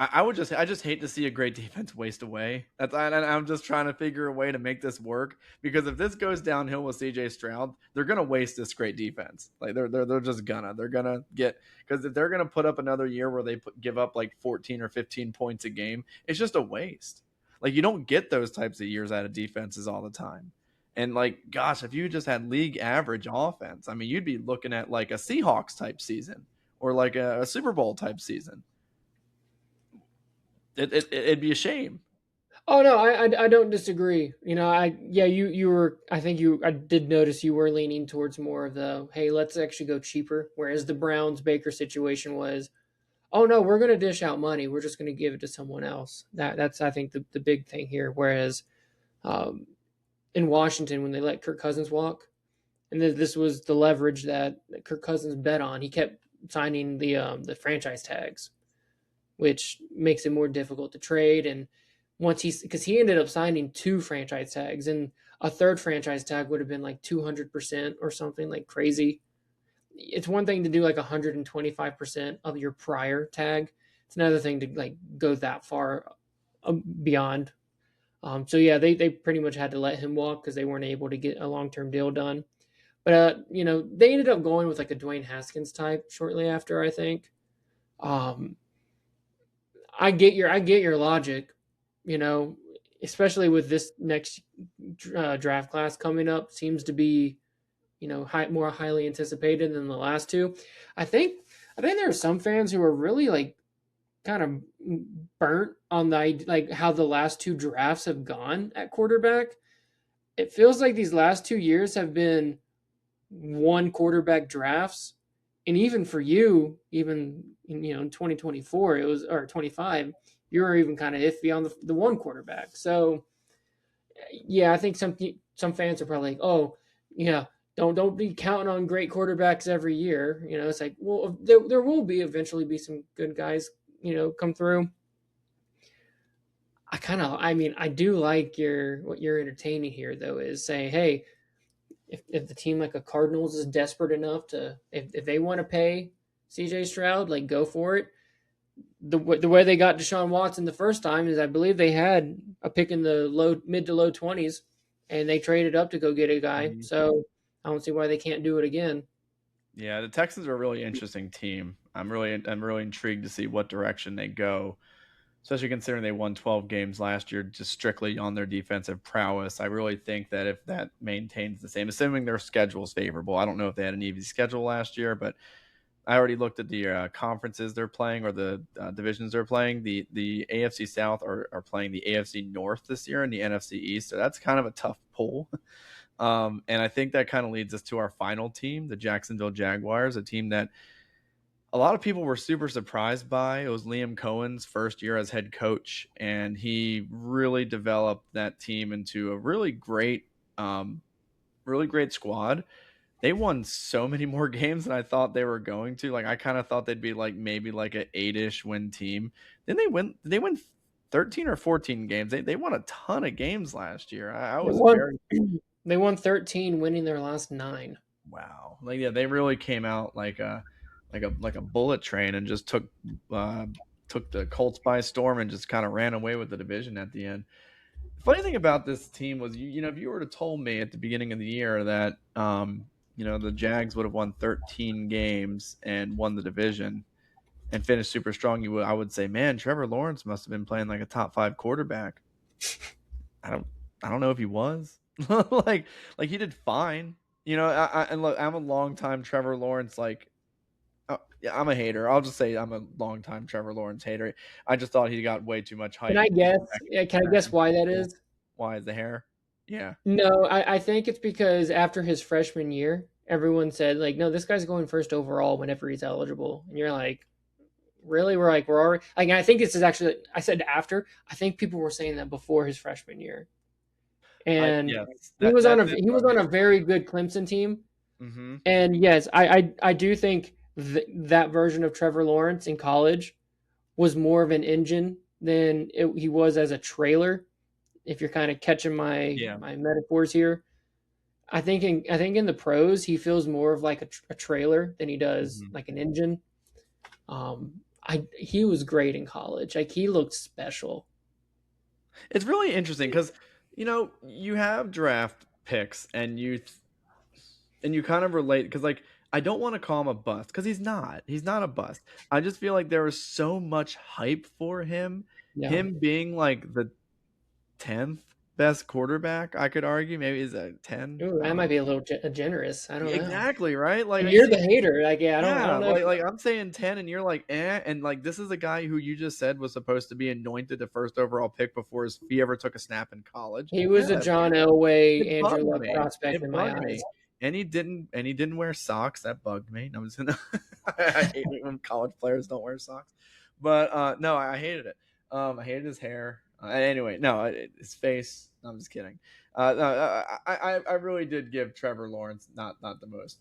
I just hate to see a great defense waste away. I'm just trying to figure a way to make this work, because if this goes downhill with CJ Stroud, they're gonna waste this great defense. Like they're just they're gonna get, because if they're gonna put up another year where they give up like 14 or 15 points a game, it's just a waste. Like, you don't get those types of years out of defenses all the time. And like, gosh, if you just had league average offense, I mean, you'd be looking at like a Seahawks type season or like a Super Bowl type season. It'd be a shame. Oh no, I don't disagree. You were, I did notice you were leaning towards more of the, hey, let's actually go cheaper. Whereas the Browns Baker situation was, oh no, we're going to dish out money. We're just going to give it to someone else. That's I think the big thing here. Whereas in Washington, when they let Kirk Cousins walk, and this was the leverage that Kirk Cousins bet on, he kept signing the franchise tags, which makes it more difficult to trade. And because he ended up signing 2 franchise tags, and a third franchise tag would have been like 200% or something like crazy. It's one thing to do like 125% of your prior tag. It's another thing to like go that far beyond. So yeah, they pretty much had to let him walk because they weren't able to get a long-term deal done. But they ended up going with like a Dwayne Haskins type shortly after, I think. I get your logic, especially with this next draft class coming up. Seems to be, more highly anticipated than the last two. I think there are some fans who are really like kind of burnt on like how the last 2 drafts have gone at quarterback. It feels like these last 2 years have been one quarterback drafts. And even for you, even in 2024, it was, or 25, you were even kind of iffy on the one quarterback. So yeah, I think some fans are probably like, oh yeah, don't be counting on great quarterbacks every year. It's like, well, there will eventually be some good guys, come through. I do like what you're entertaining here though, is saying, hey, if the team like a Cardinals is desperate enough to, if they want to pay CJ Stroud, like, go for it. The way they got Deshaun Watson the first time is I believe they had a pick in the mid to low 20s, and they traded up to go get a guy. Mm-hmm. So I don't see why they can't do it again. Yeah, the Texans are a really interesting team. I'm really intrigued to see what direction they go, especially considering they won 12 games last year just strictly on their defensive prowess. I really think that if that maintains the same, assuming their schedule is favorable. I don't know if they had an easy schedule last year, but I already looked at the conferences they're playing, or the divisions they're playing. The AFC South are playing the AFC North this year and the NFC East, so that's kind of a tough pull. And I think that kind of leads us to our final team, the Jacksonville Jaguars, a team that a lot of people were super surprised by. It was Liam Cohen's first year as head coach, and he really developed that team into a really great squad. They won so many more games than I thought they were going to. Like, I kind of thought they'd be like maybe like an 8-ish win team. Then they win 13 or 14 games. They won a ton of games last year. They won 13, winning their last 9. Wow. Like, yeah, they really came out like a bullet train and just took the Colts by storm and just kind of ran away with the division at the end. The funny thing about this team was, if you were to told me at the beginning of the year that the Jags would have won 13 games and won the division and finished super strong, I would say, man, Trevor Lawrence must have been playing like a top 5 quarterback. I don't know if he was. like he did fine. And look, I'm a longtime Trevor Lawrence, yeah, I'm a hater. I'll just say I'm a longtime Trevor Lawrence hater. I just thought he got way too much hype. Can I guess? Yeah, can I guess why that is? Why is the hair? Yeah. No, I think it's because after his freshman year, everyone said, like, no, this guy's going first overall whenever he's eligible. And you're like, really? We're already, like, I think this is actually, I said after. I think people were saying that before his freshman year. And he was on a very good Clemson team. Mm-hmm. And yes, I do think that version of Trevor Lawrence in college was more of an engine than he was as a trailer. If you're kind of catching my metaphors here, I think in the pros he feels more of like a trailer than he does like an engine. he was great in college. Like he looked special. It's really interesting because you have draft picks and you kind of relate because like I don't want to call him a bust because he's not a bust. I just feel like there was so much hype for him, Yeah. him being like the 10th best quarterback. I could argue maybe is that 10. Ooh, that might be a little generous. I don't know. Exactly, right? Like And I you're see. the hater. Like, yeah, I Yeah, don't know. like I'm saying 10 and you're like, and like this is a guy who you just said was supposed to be anointed the first overall pick before he ever took a snap in college. He Yeah, was a John Elway, it Andrew bugged Luck me. prospect in It my bugged eyes. me. And he didn't wear socks. That bugged me. I was gonna I hate it when college players don't wear socks. But no, I hated it. I hated his hair. Anyway, no, his face. No, I'm just kidding. No, I really did give Trevor Lawrence not the most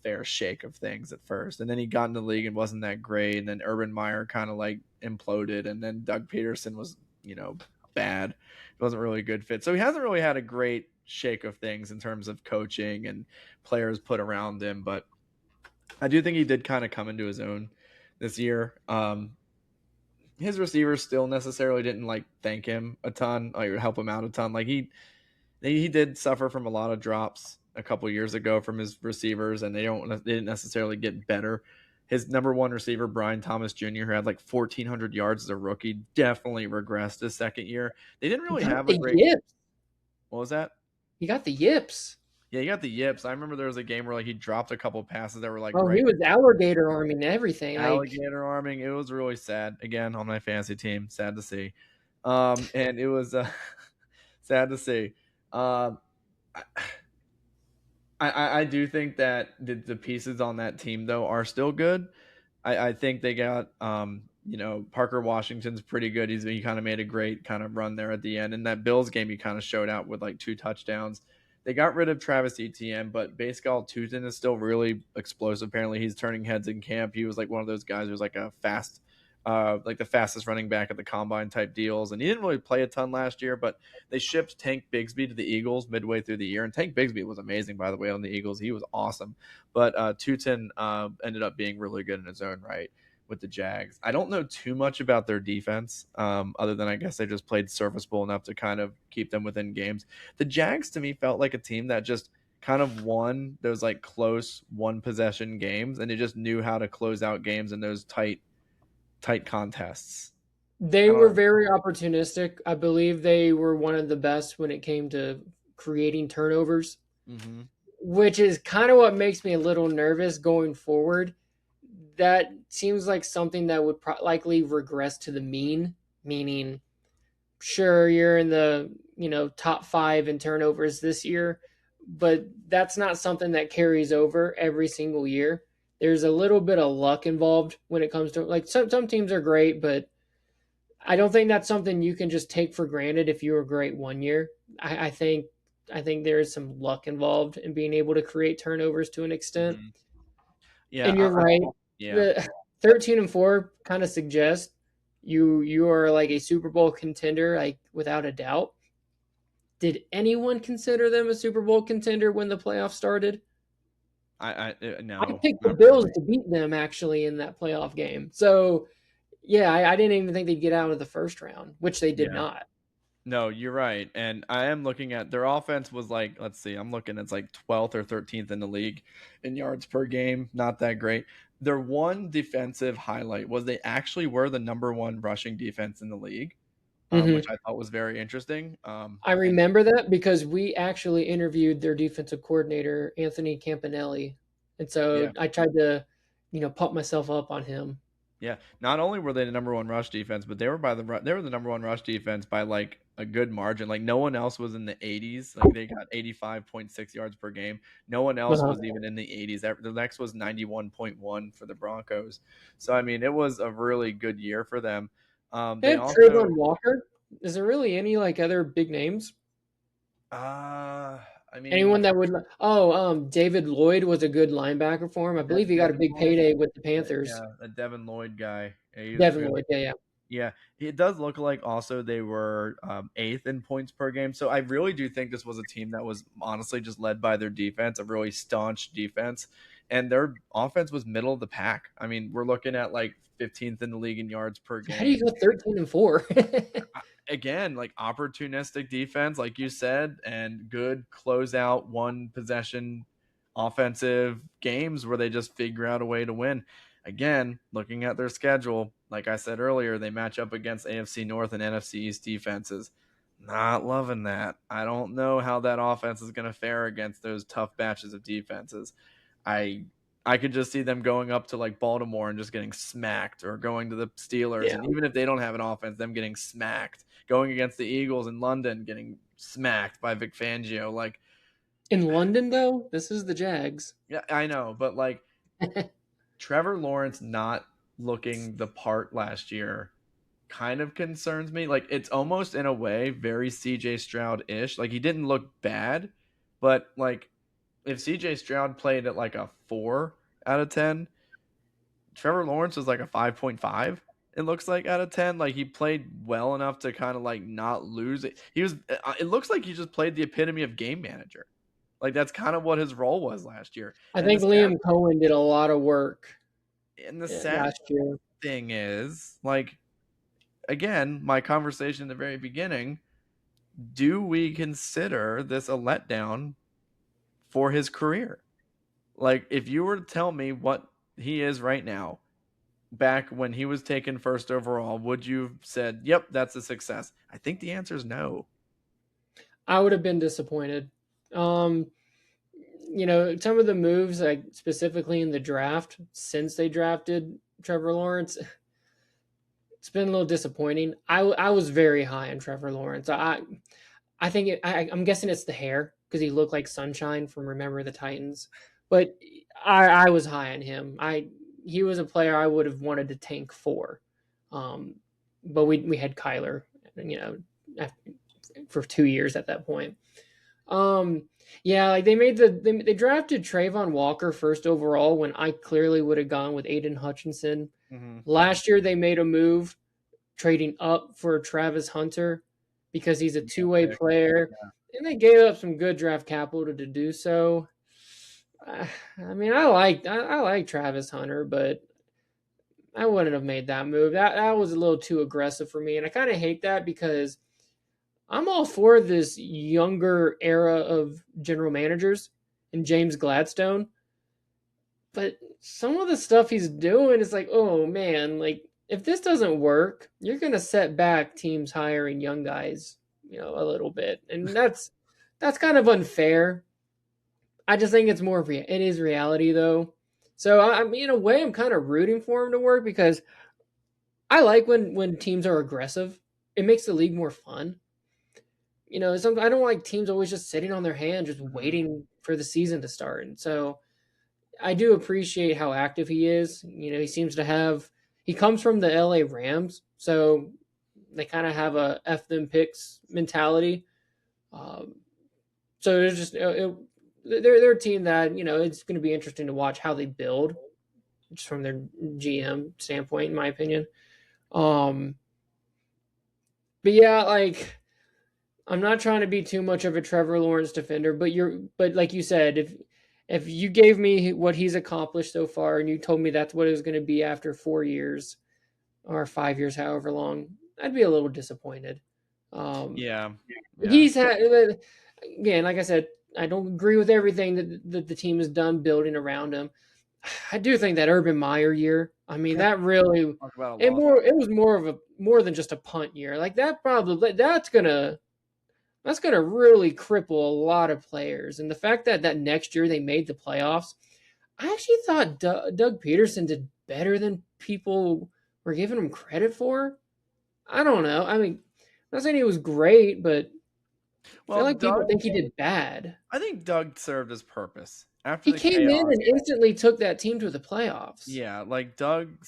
fair shake of things at first, and then he got in the league and wasn't that great, and then Urban Meyer kind of like imploded, and then Doug Peterson was bad. It wasn't really a good fit, so he hasn't really had a great shake of things in terms of coaching and players put around him. But I do think he did kind of come into his own this year. His receivers still necessarily didn't like thank him a ton, like help him out a ton. Like he did suffer from a lot of drops a couple years ago from his receivers, and they didn't necessarily get better. His number one receiver, Brian Thomas Jr., who had like 1,400 yards as a rookie, definitely regressed his second year. They didn't really have a great. Yips. What was that? He got the yips. Yeah, he got the yips. I remember there was a game where like he dropped a couple passes that were like He was alligator arming everything. Alligator arming. It was really sad. Again, on my fantasy team, sad to see. And it was sad to see. I do think that the pieces on that team though are still good. I think they got Parker Washington's pretty good. He kind of made a great kind of run there at the end. In that Bills game, he kind of showed out with like 2 touchdowns. They got rid of Travis Etienne, but Bascal Tutin is still really explosive. Apparently, he's turning heads in camp. He was like one of those guys who was like a fast, like the fastest running back at the combine type deals. And he didn't really play a ton last year, but they shipped Tank Bigsby to the Eagles midway through the year. And Tank Bigsby was amazing, by the way, on the Eagles. He was awesome. But Tutin ended up being really good in his own right with the Jags. I don't know too much about their defense, other than I guess they just played serviceable enough to kind of keep them within games. The Jags to me felt like a team that just kind of won those like close one possession games, and they just knew how to close out games in those tight contests. They were very opportunistic. I believe they were one of the best when it came to creating turnovers, which is kind of what makes me a little nervous going forward. That seems like something that would likely regress to the mean, meaning sure, you're in the top 5 in turnovers this year, but that's not something that carries over every single year. There's a little bit of luck involved when it comes to like some teams are great, but I don't think that's something you can just take for granted if you were great one year. I think there is some luck involved in being able to create turnovers to an extent. Yeah, and you're right. Yeah, the 13-4 kind of suggests you are like a Super Bowl contender, like without a doubt. Did anyone consider them a Super Bowl contender when the playoffs started? No. I picked the Bills to beat them actually in that playoff game. So yeah, I didn't even think they'd get out of the first round, which they did not. No, you're right. And I am looking at their offense was like, let's see, I'm looking, it's like 12th or 13th in the league in yards per game. Not that great. Their one defensive highlight was they actually were the number 1 rushing defense in the league, which I thought was very interesting. I remember that because we actually interviewed their defensive coordinator, Anthony Campanelli. And so I tried to, pump myself up on him. Yeah, not only were they the number 1 rush defense, but they were the number 1 rush defense by like a good margin. Like no one else was in the 80s. Like they got 85.6 yards per game. No one else was even in the 80s. The next was 91.1 for the Broncos. So I mean, it was a really good year for them. They also Trayvon Walker. Is there really any like other big names? I mean, anyone that would. David Lloyd was a good linebacker for him. I believe he got a big payday with the Panthers. Yeah, the Devin Lloyd guy. Devin Lloyd, yeah. Yeah, it does look like also they were 8th in points per game. So I really do think this was a team that was honestly just led by their defense, a really staunch defense. and their offense was middle of the pack. I mean, we're looking at like 15th in the league in yards per game. How do you go 13-4? Again, like opportunistic defense, like you said, and good closeout one possession offensive games where they just figure out a way to win. Again, looking at their schedule, like I said earlier, they match up against AFC North and NFC East defenses. Not loving that. I don't know how that offense is going to fare against those tough batches of defenses. I could just see them going up to like Baltimore and just getting smacked, or going to the Steelers. Yeah. And even if they don't have an offense, them getting smacked, going against the Eagles in London, getting smacked by Vic Fangio. Like, In London, though, this is the Jags. yeah, I know, but like Trevor Lawrence not looking the part last year kind of concerns me. Like, it's almost in a way very CJ Stroud-ish. Like, he didn't look bad, but like if CJ Stroud played at like a 4 out of 10, Trevor Lawrence was like a 5.5. It looks like out of 10. Like, he played well enough to kind of like not lose it. It looks like he just played the epitome of game manager. Like, that's kind of what his role was last year. I think Liam Cohen did a lot of work. And the sad last year thing is, like, again, my conversation in the very beginning, do we consider this a letdown for his career? Like, if you were to tell me what he is right now, back when he was taken first overall, would you have said, yep, that's a success? I think the answer is no. I would have been disappointed. Some of the moves, like specifically in the draft, since they drafted Trevor Lawrence, it's been a little disappointing. I was very high on Trevor Lawrence. I think I'm guessing it's the hair, because he looked like Sunshine from Remember the Titans. But I was high on him. He was a player I would have wanted to tank for. But we had Kyler, for 2 years at that point. Like they drafted Trayvon Walker first overall, when I clearly would have gone with Aiden Hutchinson. Mm-hmm. Last year they made a move trading up for Travis Hunter because he's a two-way player, and they gave up some good draft capital to do so. I mean, I like Travis Hunter, but I wouldn't have made that move. That was a little too aggressive for me, and I kind of hate that, because I'm all for this younger era of general managers and James Gladstone. But some of the stuff he's doing is like, oh man, like, if this doesn't work, you're going to set back teams hiring young guys, a little bit. And that's kind of unfair. I just think it's it is reality though. So I mean, in a way, I'm kind of rooting for him to work, because I like when teams are aggressive. It makes the league more fun. I don't like teams always just sitting on their hands, just waiting for the season to start. And so I do appreciate how active he is. He seems to he comes from the LA Rams, so they kind of have a F them picks mentality. So it's just, they're a team that, it's going to be interesting to watch how they build, just from their GM standpoint, in my opinion. But yeah, like, I'm not trying to be too much of a Trevor Lawrence defender, but like you said, if you gave me what he's accomplished so far, and you told me that's what it was going to be after 4 years or 5 years, however long, I'd be a little disappointed. Yeah. He's had, again, like I said, I don't agree with everything that the team has done building around him. I do think that Urban Meyer year, I mean, that really, it was more than just a punt year. Like, that's gonna really cripple a lot of players. And the fact that next year they made the playoffs, I actually thought Doug Peterson did better than people were giving him credit for. I don't know. I mean, I'm not saying he was great, but I feel like people think he did bad. I think Doug served his purpose. He came in and instantly took that team to the playoffs. Yeah, like Doug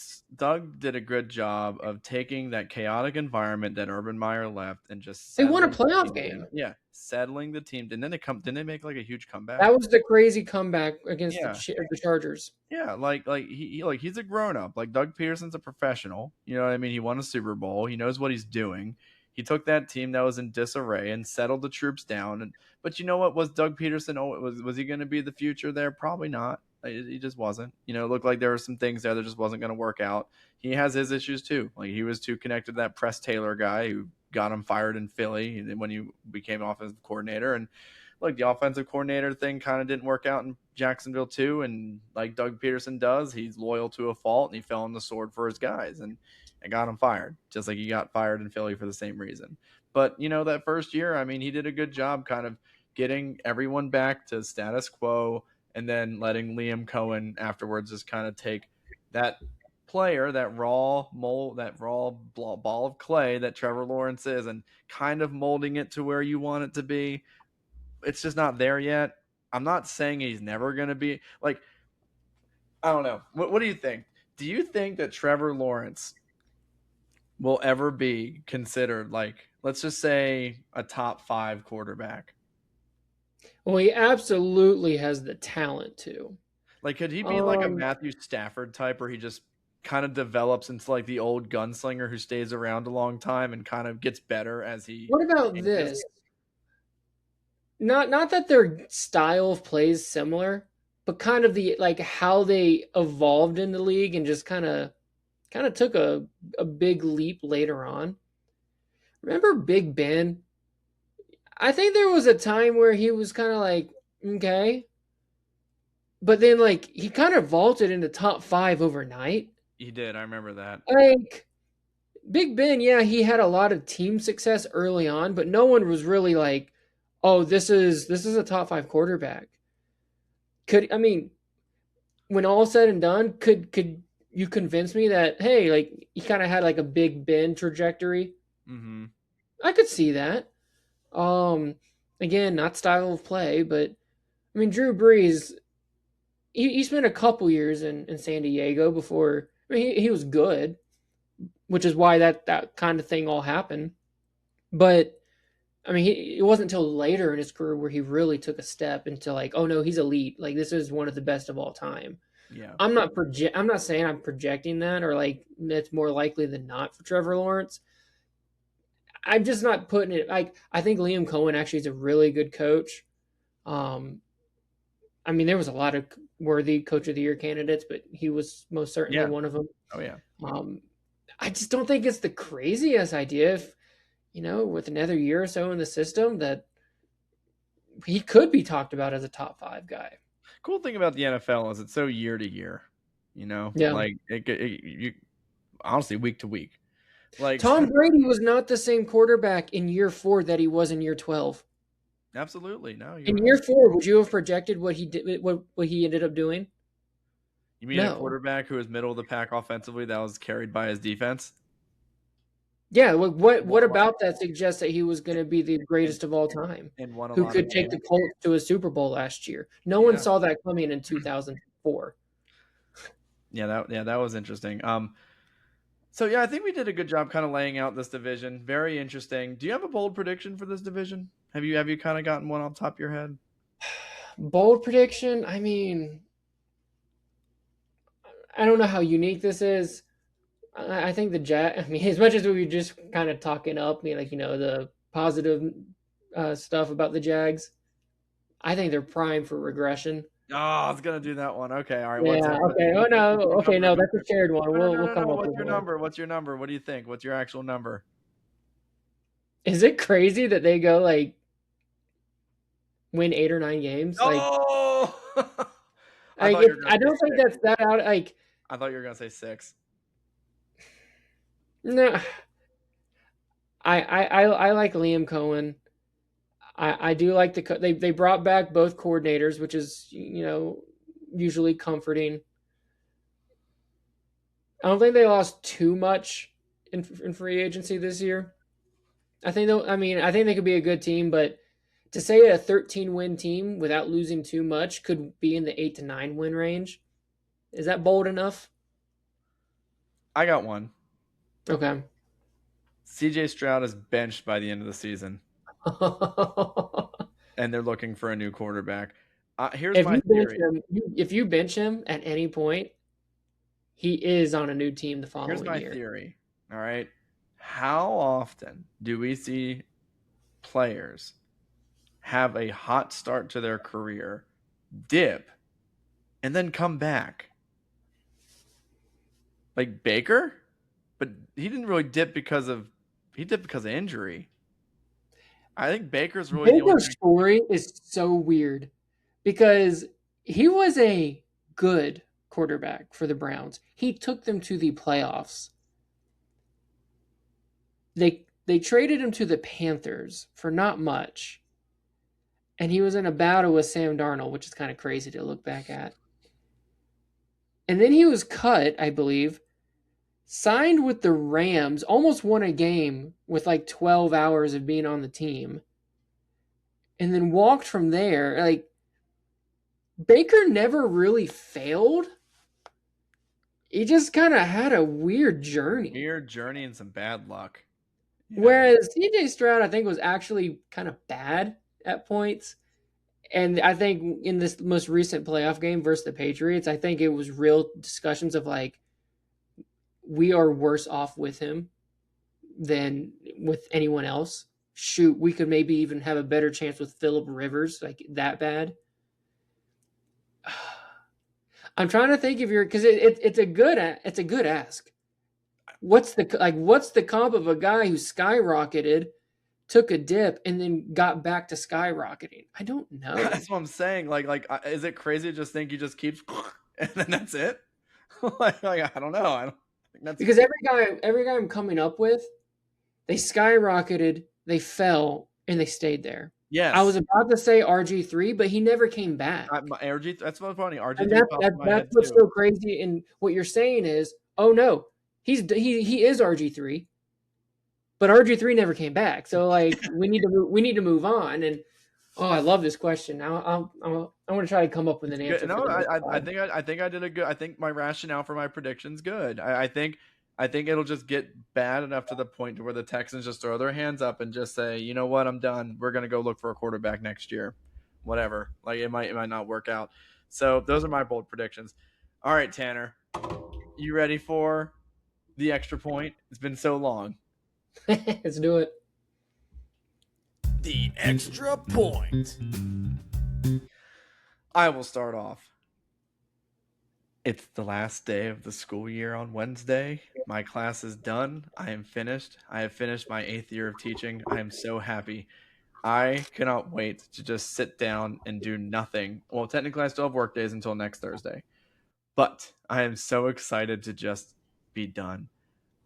did a good job of taking that chaotic environment that Urban Meyer left and just they won a playoff game. Yeah, settling the team. And then didn't they make like a huge comeback? That was the crazy comeback against the Chargers. Yeah, like he's a grown up. Like, Doug Peterson's a professional. You know what I mean? He won a Super Bowl. He knows what he's doing. He took that team that was in disarray and settled the troops down. But you know what? Was Doug Peterson? Was he going to be the future there? Probably not. He just wasn't. It looked like there were some things there that just wasn't going to work out. He has his issues too. Like he was too connected to that Press Taylor guy who got him fired in Philly when he became offensive coordinator. And like the offensive coordinator thing kind of didn't work out in Jacksonville too. And like Doug Peterson does, he's loyal to a fault and he fell on the sword for his guys and got him fired, just like he got fired in Philly for the same reason. But that first year, I mean, he did a good job kind of getting everyone back to status quo and then letting Liam Cohen afterwards just kind of take that player, that raw ball of clay that Trevor Lawrence is, and kind of molding it to where you want it to be. It's just not there yet. I'm not saying he's never going to be like, I don't know. What do you think? Do you think that Trevor Lawrence will ever be considered, like, let's just say, a top 5 quarterback? Well, he absolutely has the talent to. Like, could he be like a Matthew Stafford type where he just kind of develops into like the old gunslinger who stays around a long time and kind of gets better as he... What about this? Not that their style of play is similar, but kind of the like how they evolved in the league and just kind of took a big leap later on. Remember Big Ben? I think there was a time where he was kind of like, okay. But then like he kind of vaulted into top 5 overnight. He did, I remember that. Like Big Ben, yeah, he had a lot of team success early on, but no one was really like, oh, this is a top 5 quarterback. When all said and done, could you convince me that, hey, like he kind of had like a Big Ben trajectory? Mm-hmm. I could see that. Again, not style of play, but I mean, Drew Brees, he spent a couple years in San Diego before. I mean, he was good, which is why that kind of thing all happened. But I mean, it wasn't until later in his career where he really took a step into like, oh no, he's elite. Like this is one of the best of all time. Yeah. I'm not saying I'm projecting that or like that's more likely than not for Trevor Lawrence. I'm just not putting it like I think Liam Cohen actually is a really good coach. I mean, there was a lot of worthy Coach of the Year candidates, but he was most certainly one of them. Oh yeah. I just don't think it's the craziest idea if, with another year or so in the system that he could be talked about as a top 5 guy. Cool thing about the NFL is it's so year to year, Yeah. like you honestly week to week. Like Tom Brady was not the same quarterback in year 4 that he was in year 12. Absolutely. No. In year 4, would you have projected what he did, what he ended up doing? You mean a quarterback who was middle of the pack offensively that was carried by his defense? Yeah. What about that suggests that he was going to be the greatest of all time? And won a who lot could of take games. the Colts to a Super Bowl last year? No one saw that coming in 2004. Yeah, that was interesting. So yeah, I think we did a good job kind of laying out this division. Very interesting. Do you have a bold prediction for this division? Have you kind of gotten one off the top of your head? Bold prediction? I mean, I don't know how unique this is. I think the Jags, I mean, as much as we were just kind of talking up, the positive stuff about the Jags, I think they're primed for regression. Oh, I was gonna do that one. Okay, all right. Yeah. Okay. Oh no. Okay. No, that's a shared one. We'll come up with What's your number? What's your number? What do you think? What's your actual number? Is it crazy that they go like win 8 or 9 games? Oh! I don't think that's that out. Like I thought you were gonna say 6. No. I like Liam Cohen. I do like they brought back both coordinators, which is usually comforting. I don't think they lost too much in free agency this year. I think they could be a good team, but to say a 13-win team without losing too much could be in the 8 to 9 win range. Is that bold enough? I got one. Okay. CJ Stroud is benched by the end of the season. And they're looking for a new quarterback. Here's my theory. If you bench him at any point, he is on a new team the following year. Here's my theory. All right. How often do we see players have a hot start to their career, dip, and then come back. Like Baker? But he didn't really dip because of injury. I think Baker's really the only Baker's thing. story is so weird because he was a good quarterback for the Browns. He took them to the playoffs. They traded him to the Panthers for not much. And he was in a battle with Sam Darnold, which is kind of crazy to look back at. And then he was cut, I believe, signed with the Rams, almost won a game with like 12 hours of being on the team, and then walked from there. Like, Baker never really failed. He just kind of had a weird journey. Weird journey and some bad luck. Yeah. Whereas CJ Stroud, I think, was actually kind of bad at points. And I think in this most recent playoff game versus the Patriots, I think it was real discussions of like, we are worse off with him than with anyone else. Shoot, we could maybe even have a better chance with Phillip Rivers, like that bad. I'm trying to think if you're because it's a good ask. What's the comp of a guy who skyrocketed, took a dip, and then got back to skyrocketing? I don't know. That's what I'm saying. Like, is it crazy to just think he just keeps and then that's it? like, I don't know. I don't think that's because every guy I'm coming up with, they skyrocketed, they fell, and they stayed there. Yes. I was about to say RG3, but he never came back. RG, that's what's funny. RG3. That's what's so crazy. And what you're saying is, oh no, he is RG3, but RG3 never came back. So like we need to move on. And I love this question. Now I want to try to come up with an answer. No, I think I did a good. I think my rationale for my prediction's good. I think it'll just get bad enough to the point to where the Texans just throw their hands up and just say, you know what, I'm done. We're gonna go look for a quarterback next year. Whatever. Like it might not work out. So those are my bold predictions. All right, Tanner. You ready for the extra point? It's been so long. Let's do it. The extra point. I will start off. It's the last day of the school year on Wednesday. My class is done. I am finished. I have finished my 8th year of teaching. I am so happy. I cannot wait to just sit down and do nothing. Well, technically I still have work days until next Thursday. But I am so excited to just be done.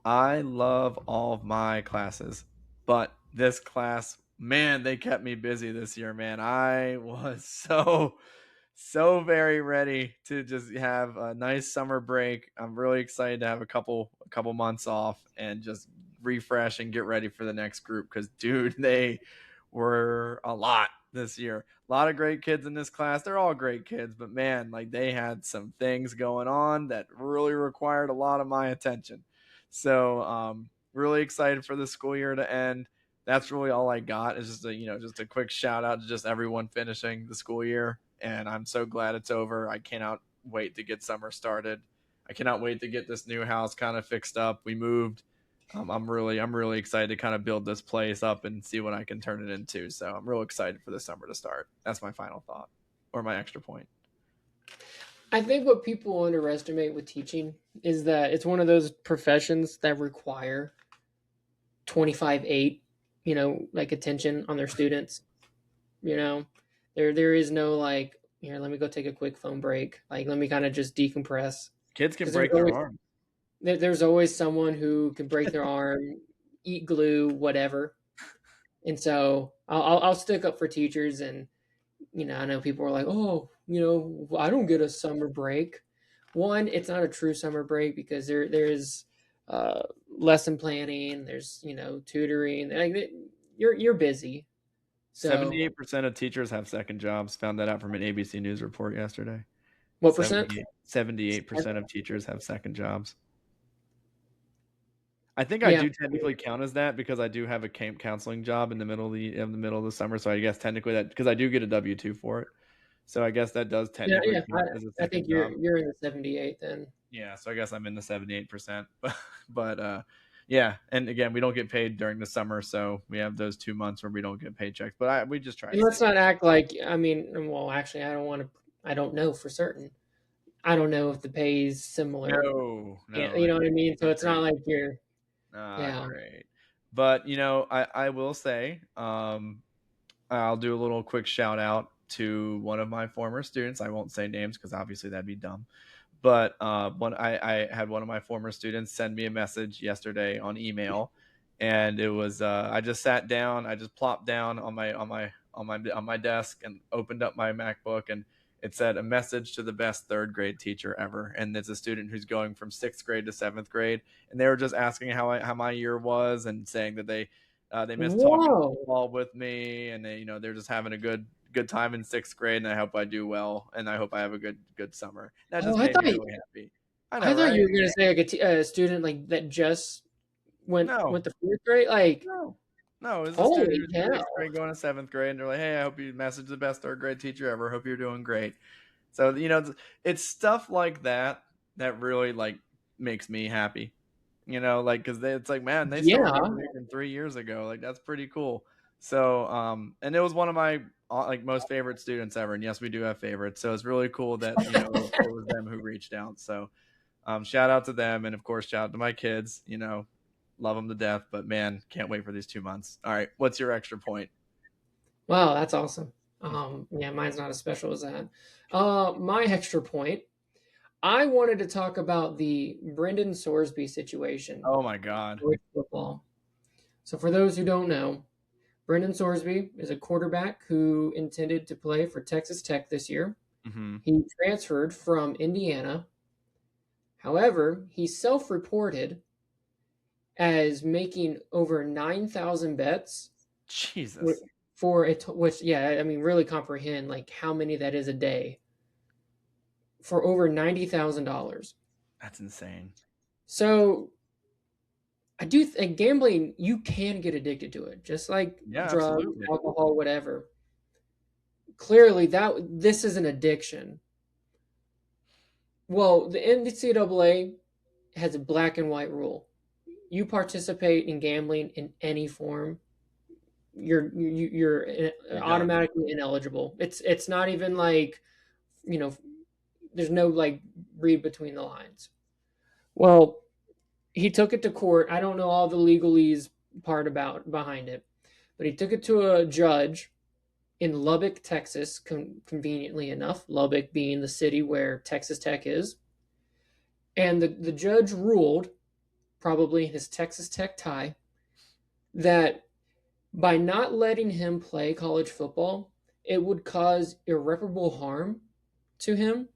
I love all of my classes. But this class, man, they kept me busy this year, man. I was so very ready to just have a nice summer break. I'm really excited to have a couple months off and just refresh and get ready for the next group because, dude, they were a lot this year. A lot of great kids in this class. They're all great kids, but man, like they had some things going on that really required a lot of my attention. So really excited for the school year to end. That's really all I got is just a quick shout out to just everyone finishing the school year. And I'm so glad it's over. I cannot wait to get summer started. I cannot wait to get this new house kind of fixed up. We moved. I'm really excited to kind of build this place up and see what I can turn it into. So I'm real excited for the summer to start. That's my final thought or my extra point. I think what people underestimate with teaching is that it's one of those professions that require 25/8, like attention on their students. There is no like, here, let me go take a quick phone break. Like, let me kind of just decompress. Kids can break their arm. There's always someone who can break their arm, eat glue, whatever. And so I'll stick up for teachers. And, I know people are like, oh, I don't get a summer break. One, it's not a true summer break because there is lesson planning. There's, tutoring. Like, you're busy. So 78% of teachers have second jobs. Found that out from an ABC News report yesterday. What percent? 78% of teachers have second jobs. I think I do technically count as that because I do have a camp counseling job in the middle of the summer. So I guess technically that because I do get a W-2 for it. So I guess that does technically count as a second I think you're in the 78 then. Yeah, so I guess I'm in the 78%. But yeah, and again, we don't get paid during the summer, so we have those 2 months where we don't get paychecks. But we just try. And let's not act like actually, I don't know for certain. I don't know if the pay is similar. No, Yeah, no, you I know what I think mean? So it's not agreed. like you're, yeah. Great. But I will say, I'll do a little quick shout out to one of my former students. I won't say names because obviously that'd be dumb. But I had one of my former students send me a message yesterday on email, and it was I just sat down, I just plopped down on my desk and opened up my MacBook, and it said a message to the best third grade teacher ever, and it's a student who's going from sixth grade to seventh grade, and they were just asking how my year was and saying that they missed talking Whoa. football with me, and they're just having a good time in sixth grade, and I hope I do well, and I hope I have a good summer. That Oh, just made me really happy. I know, I thought right? you were gonna say like a student like that just No, went to fourth grade. Like, no, no. It's a student holy who's in cow! sixth grade going to seventh grade, and they're like, "Hey, I hope you message the best third grade teacher ever. Hope you're doing great." So it's stuff like that that really like makes me happy. Like because it's like, man, they still Yeah. remember me from 3 years ago. Like that's pretty cool. So and it was one of my like most favorite students ever. And yes, we do have favorites. So it's really cool that it was them who reached out. So shout out to them, and of course shout out to my kids. Love them to death. But man, can't wait for these 2 months. All right, what's your extra point? Wow, that's awesome. Yeah, mine's not as special as that. My extra point. I wanted to talk about the Brendan Sorsby situation Oh my God. with football. So, for those who don't know, Brendan Sorsby is a quarterback who intended to play for Texas Tech this year. Mm-hmm. He transferred from Indiana. However, he self-reported as making over 9,000 bets Jesus, for it, which, yeah, I mean, really comprehend like how many that is a day for over $90,000. that's insane. So I do think gambling, you can get addicted to it, just like Yeah, drugs, absolutely. alcohol, whatever. Clearly, this is an addiction. Well, the NCAA has a black and white rule. You participate in gambling in any form, you're You're done. automatically ineligible. It's not even like, there's no like read between the lines. Well, he took it to court. I don't know all the legalese part behind it, but he took it to a judge in Lubbock, Texas, conveniently enough, Lubbock being the city where Texas Tech is. And the judge ruled, probably in his Texas Tech tie, that by not letting him play college football, it would cause irreparable harm to him.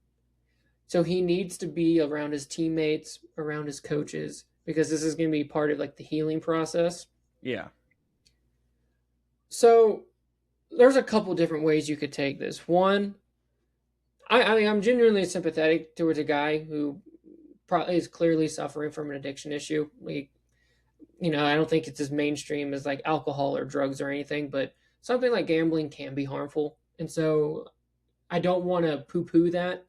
So he needs to be around his teammates, around his coaches, because this is going to be part of like the healing process. Yeah. So there's a couple different ways you could take this. One, I mean, I'm genuinely sympathetic towards a guy who probably is clearly suffering from an addiction issue. Like, I don't think it's as mainstream as like alcohol or drugs or anything, but something like gambling can be harmful. And so I don't want to poo poo that.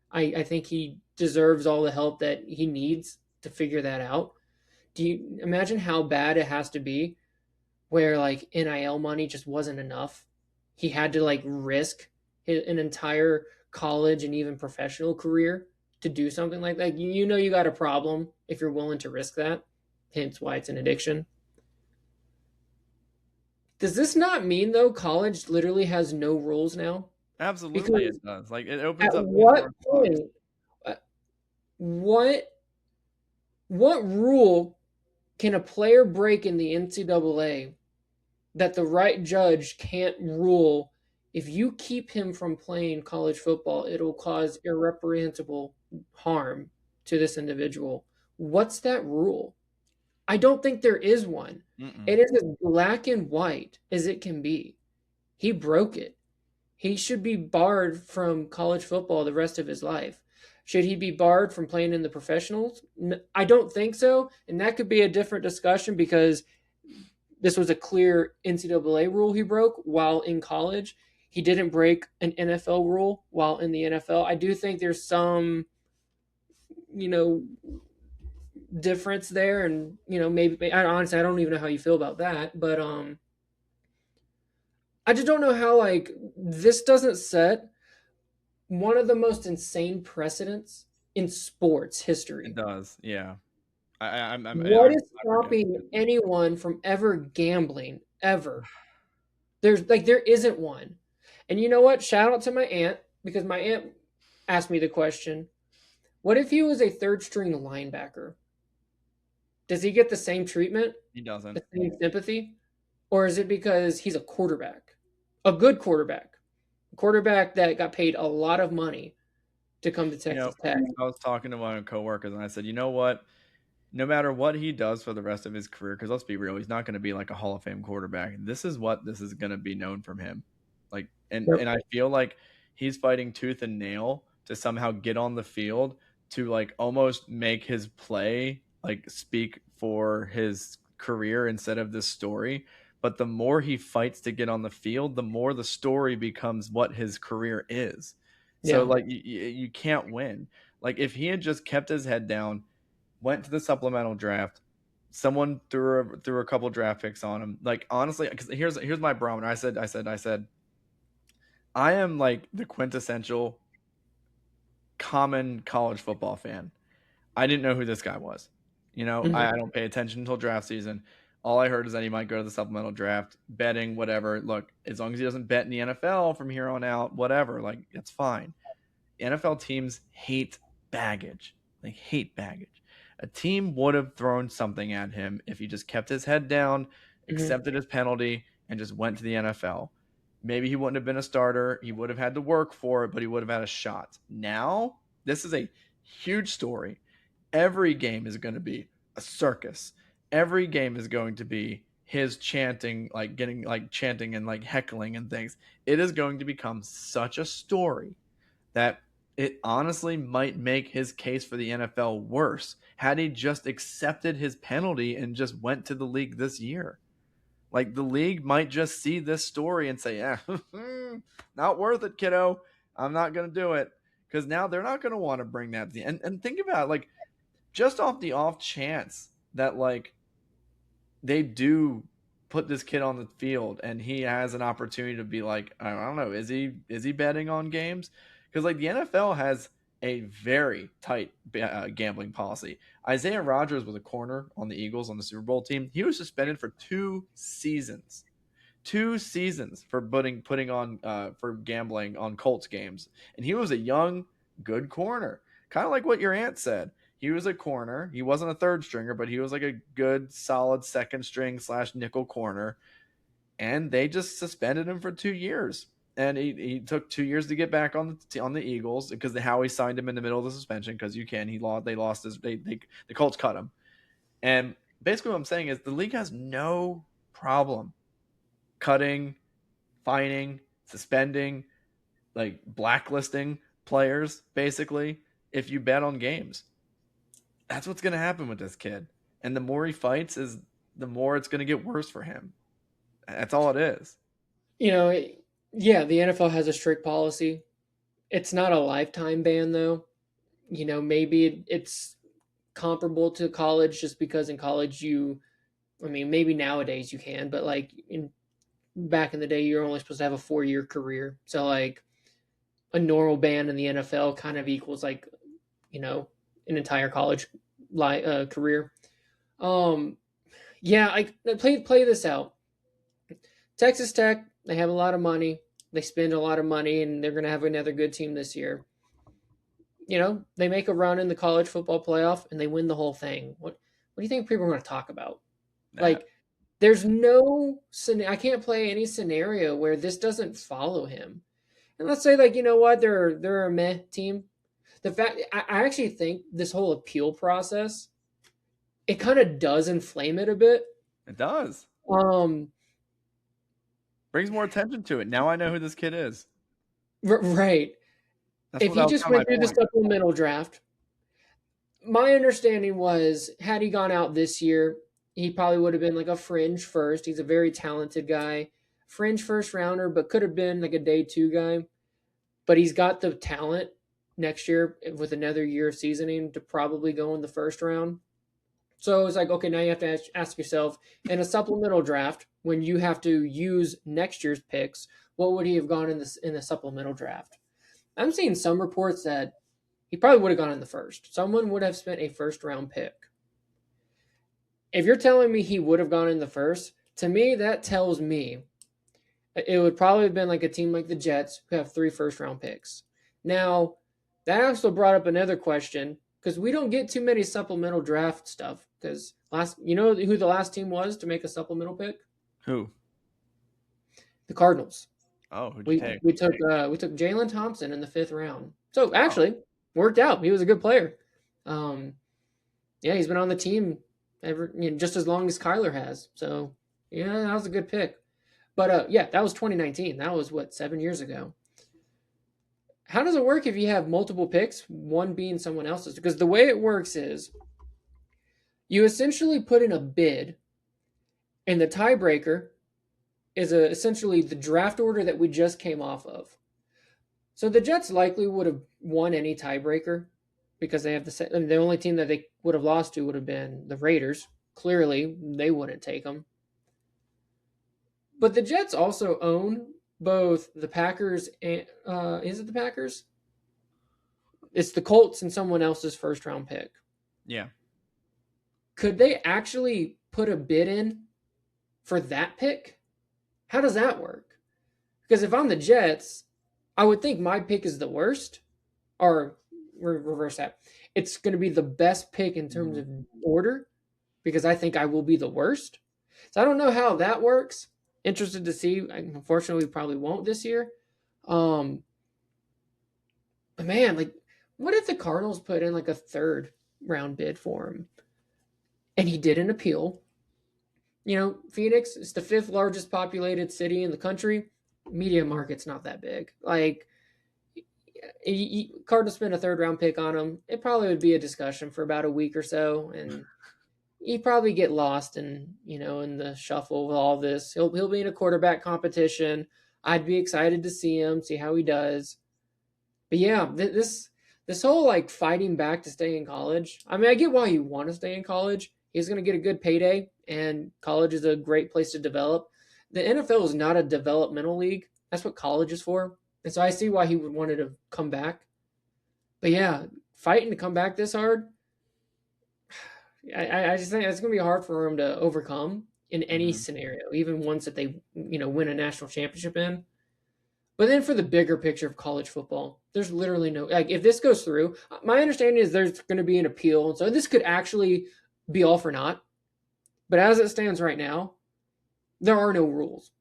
I think he deserves all the help that he needs to figure that out. Do you imagine how bad it has to be where like NIL money just wasn't enough? He had to like risk an entire college and even professional career to do something like that. You got a problem if you're willing to risk that. Hence why it's an addiction. Does this not mean though college literally has no rules now? Absolutely, Because it does. Like it opens at up what Pandora's box. point, uh, what rule can a player break in the NCAA that the right judge can't rule? If you keep him from playing college football, it'll cause irreparable harm to this individual. What's that rule? I don't think there is one. Mm-mm. It is as black and white as it can be. He broke it. He should be barred from college football the rest of his life. Should he be barred from playing in the professionals? I don't think so. And that could be a different discussion because this was a clear NCAA rule he broke while in college. He didn't break an NFL rule while in the NFL. I do think there's some, difference there, and maybe honestly I don't even know how you feel about that, but I just don't know how like this doesn't set one of the most insane precedents in sports history. It does, yeah. What is flabbergasted. stopping anyone from ever gambling ever? There isn't one. And you know what? Shout out to my aunt, because my aunt asked me the question, what if he was a third string linebacker? Does he get the same treatment, He doesn't. the same sympathy? Or is it because he's a quarterback? A good quarterback. A quarterback that got paid a lot of money to come to Texas Tech. I was talking to my coworkers and I said, you know what? No matter what he does for the rest of his career, because let's be real, he's not going to be like a Hall of Fame quarterback. This is what this is going to be known from him. Like, and I feel like he's fighting tooth and nail to somehow get on the field to like almost make his play like speak for his career instead of this story. But the more he fights to get on the field, the more the story becomes what his career is. So like you can't win. Like if he had just kept his head down, went to the supplemental draft, someone threw a couple draft picks on him. Like honestly, because here's my barometer. I said, I am like the quintessential common college football fan. I didn't know who this guy was. You know, I don't pay attention until draft season. All I heard is that he might go to the supplemental draft, betting, whatever. Look, as long as he doesn't bet in the NFL from here on out, whatever, like it's fine. NFL teams hate baggage. They hate baggage. A team would have thrown something at him if he just kept his head down, accepted his penalty, and just went to the NFL. Maybe he wouldn't have been a starter. He would have had to work for it, but he would have had a shot. Now, this is a huge story. Every game is going to be a circus. Every game is going to be his chanting, like getting like chanting and like heckling and things. It is going to become such a story that it honestly might make his case for the NFL worse had he just accepted his penalty and just went to the league this year. Like the league might just see this story and say, yeah, not worth it, kiddo. I'm not going to do it. Because now they're not going to want to bring that to the end. And think about it, like just off the off chance that like they do put this kid on the field and he has an opportunity to be like, I don't know, is he betting on games? Because like the NFL has a very tight gambling policy. Isaiah Rodgers was a corner on the Eagles on the Super Bowl team. He was suspended for 2 seasons. 2 seasons for putting on for gambling on Colts games. And he was a young, good corner. Kind of like what your aunt said. He was a corner. He wasn't a third stringer, but he was like a good, solid second string / nickel corner. And they just suspended him for 2 years. And he took 2 years to get back on the Eagles because Howie signed him in the middle of the suspension because the Colts cut him. And basically what I'm saying is the league has no problem cutting, fining, suspending, like blacklisting players basically if you bet on games. That's what's going to happen with this kid. And the more he fights is the more it's going to get worse for him. That's all it is. You know, yeah, the NFL has a strict policy. It's not a lifetime ban, though. You know, maybe it's comparable to college just because in college maybe nowadays you can, but like back in the day, you're only supposed to have a 4-year career. So like a normal ban in the NFL kind of equals like, you know, an entire college career. Yeah, I play this out. Texas Tech, they have a lot of money. They spend a lot of money, and they're going to have another good team this year. You know, they make a run in the college football playoff, and they win the whole thing. What do you think people are going to talk about? Like, there's no – I can't play any scenario where this doesn't follow him. And let's say, like, you know what, they're a meh team. The fact – I actually think this whole appeal process, it kind of does inflame it a bit. It does. Brings more attention to it. Now I know who this kid is. Right. If he just went through the supplemental draft, my understanding was had he gone out this year, he probably would have been like a fringe first. He's a very talented guy. Fringe first rounder, but could have been like a day 2 guy. But he's got the talent next year with another year of seasoning to probably go in the first round. So it's like, okay, now you have to ask yourself, in a supplemental draft, when you have to use next year's picks, what would he have gone in the supplemental draft? I'm seeing some reports that he probably would have gone in the first. Someone would have spent a first round pick. If you're telling me he would have gone in the first, to me, that tells me it would probably have been like a team like the Jets who have 3 first round picks. Now, that also brought up another question because we don't get too many supplemental draft stuff. Because you know who the last team was to make a supplemental pick? Who? The Cardinals. Oh, who'd you We take? we took Jalen Thompson in the 5th round. So actually, worked out. He was a good player. Yeah, he's been on the team just as long as Kyler has. So yeah, that was a good pick. But yeah, that was 2019. That was 7 years ago. How does it work if you have multiple picks, one being someone else's? Because the way it works is you essentially put in a bid, and the tiebreaker is essentially the draft order that we just came off of. So the Jets likely would have won any tiebreaker because they have the only team that they would have lost to would have been the Raiders. Clearly, they wouldn't take them. But the Jets also own both the Packers and is it the Packers? It's the Colts and someone else's first round pick. Yeah. Could they actually put a bid in for that pick? How does that work? Because if I'm the Jets, I would think my pick is the worst, or reverse that. It's going to be the best pick in terms of order because I think I will be the worst. So I don't know how that works. Interested to see. Unfortunately, we probably won't this year. But man, like, what if the Cardinals put in like a 3rd round bid for him and he did an appeal? Phoenix is the 5th largest populated city in the country. Media market's not that big. Like, Cardinals spent a 3rd round pick on him. It probably would be a discussion for about a week or so, and he'd probably get lost in the shuffle with all this. He'll be in a quarterback competition. I'd be excited to see him, see how he does. But yeah, this whole like fighting back to stay in college. I mean, I get why you want to stay in college. He's going to get a good payday, and college is a great place to develop. The NFL is not a developmental league. That's what college is for. And so I see why he would want to come back. But yeah, fighting to come back this hard, I just think it's going to be hard for him to overcome in any scenario, even ones that they win a national championship in. But then for the bigger picture of college football, there's literally no, like, if this goes through, my understanding is there's going to be an appeal. And so this could actually be all for naught. But as it stands right now, there are no rules.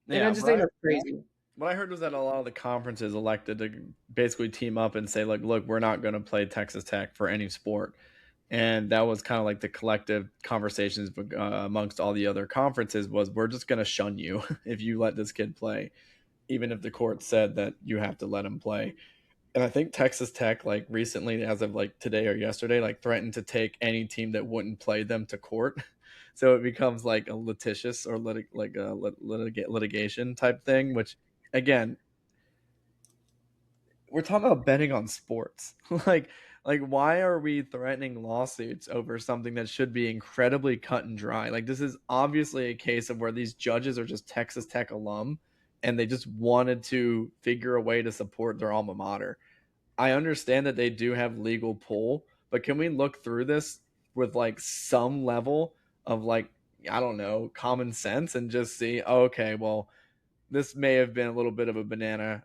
And I just think that's crazy. What I heard was that a lot of the conferences elected to basically team up and say, like, look, we're not going to play Texas Tech for any sport. And that was kind of like the collective conversations amongst all the other conferences was, we're just going to shun you if you let this kid play, even if the court said that you have to let him play. And I think Texas Tech, like, recently, as of like today or yesterday, like, threatened to take any team that wouldn't play them to court. So it becomes like a litigious or litigation type thing, which, again, we're talking about betting on sports. like why are we threatening lawsuits over something that should be incredibly cut and dry? Like, this is obviously a case of where these judges are just Texas Tech alum and they just wanted to figure a way to support their alma mater. I understand that they do have legal pull, but can we look through this with like some level of, like, I don't know, common sense and just see, okay, well, this may have been a little bit of a banana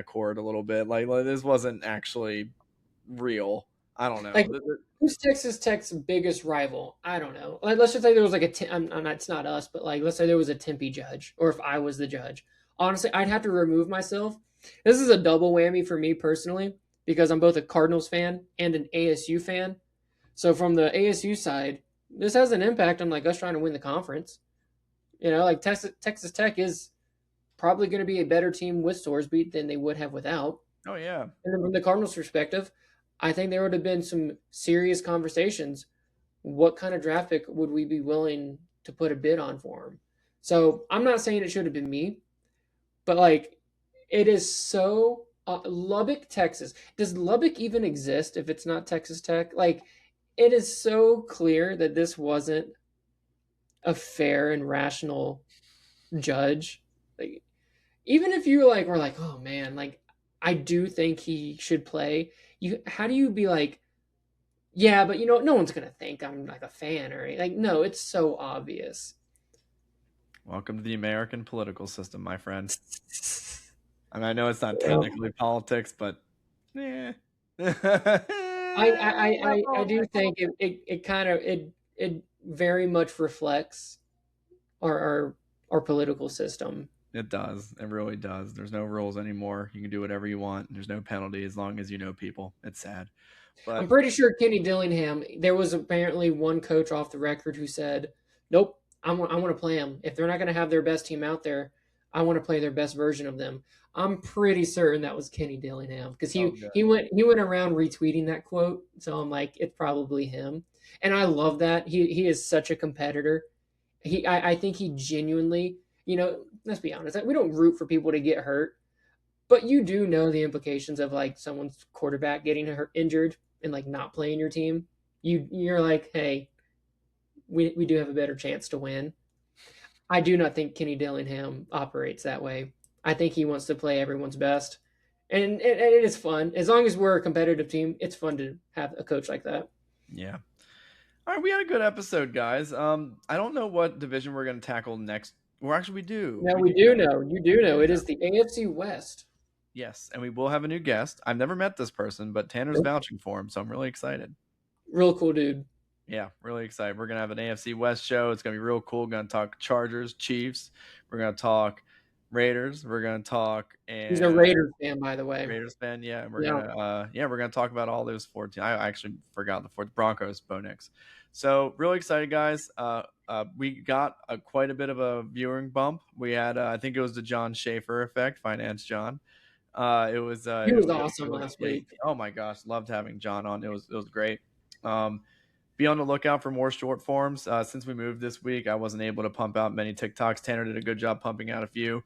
cord a little bit. Like this wasn't actually real. I don't know. Like, who's Texas Tech's biggest rival? I don't know. Like, let's just say there was like it's not us, but like, let's say there was a Tempe judge, or if I was the judge. Honestly, I'd have to remove myself. This is a double whammy for me personally because I'm both a Cardinals fan and an ASU fan. So from the ASU side, this has an impact on like us trying to win the conference. Like Texas Tech is probably going to be a better team with Sorsby than they would have without. Oh yeah. And then from the Cardinals' perspective, I think there would have been some serious conversations. What kind of draft pick would we be willing to put a bid on for him? So I'm not saying it should have been me, but like, it is so Lubbock, Texas. Does Lubbock even exist if it's not Texas Tech? Like, it is so clear that this wasn't a fair and rational judge. Like, even if you like were like, oh man, like, I do think he should play. How do you be like, yeah, but no one's gonna think I'm like a fan or anything. Like, no, it's so obvious. Welcome to the American political system, my friend. And I know it's not Yeah. technically politics, but yeah. I do think it kind of it very much reflects our political system. It does. It really does. There's no rules anymore. You can do whatever you want. There's no penalty as long as you know people. It's sad. I'm But pretty sure Kenny Dillingham. There was apparently one coach off the record who said, "Nope, I want to play them. If they're not going to have their best team out there, I want to play their best version of them." I'm pretty certain that was Kenny Dillingham because he went around retweeting that quote. So I'm like, it's probably him, and I love that he is such a competitor. I think he genuinely, let's be honest, we don't root for people to get hurt, but you do know the implications of like someone's quarterback getting hurt, injured, and like not playing your team. You're like, hey, we do have a better chance to win. I do not think Kenny Dillingham operates that way. I think he wants to play everyone's best, and it is fun as long as we're a competitive team. It's fun to have a coach like that. yeah. All right, we had a good episode, guys. I don't know what division we're going to tackle next. Well, actually, we do. Now we do know. You do know. It is the AFC West. Yes, and we will have a new guest. I've never met this person, but Tanner's vouching for him, so I'm really excited. Real cool dude. Yeah, really excited. We're going to have an AFC West show. It's going to be real cool. We're going to talk Chargers, Chiefs. We're going to talk Raiders. We're going to talk He's a Raiders fan, by the way. Raiders fan, yeah. We're gonna talk about all those 14. I actually forgot the fourth Broncos, Bo Nix. So really excited, guys. We got quite a bit of a viewing bump. We had, I think it was the John Schaefer effect, Finance John. He was awesome last week. Oh my gosh, loved having John on. It was great. Be on the lookout for more short forms. Since we moved this week, I wasn't able to pump out many TikToks. Tanner did a good job pumping out a few.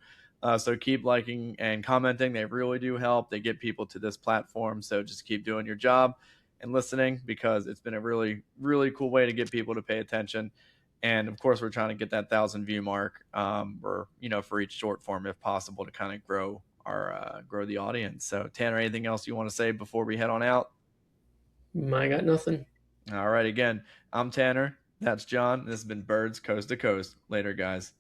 So keep liking and commenting. They really do help. They get people to this platform. So just keep doing your job and listening, because it's been a really, really cool way to get people to pay attention. And of course, we're trying to get that 1,000 view mark, for each short form, if possible, to kind of grow the audience. So Tanner, anything else you want to say before we head on out? I got nothing. All right. Again, I'm Tanner. That's John. This has been Birds Coast to Coast. Later, guys.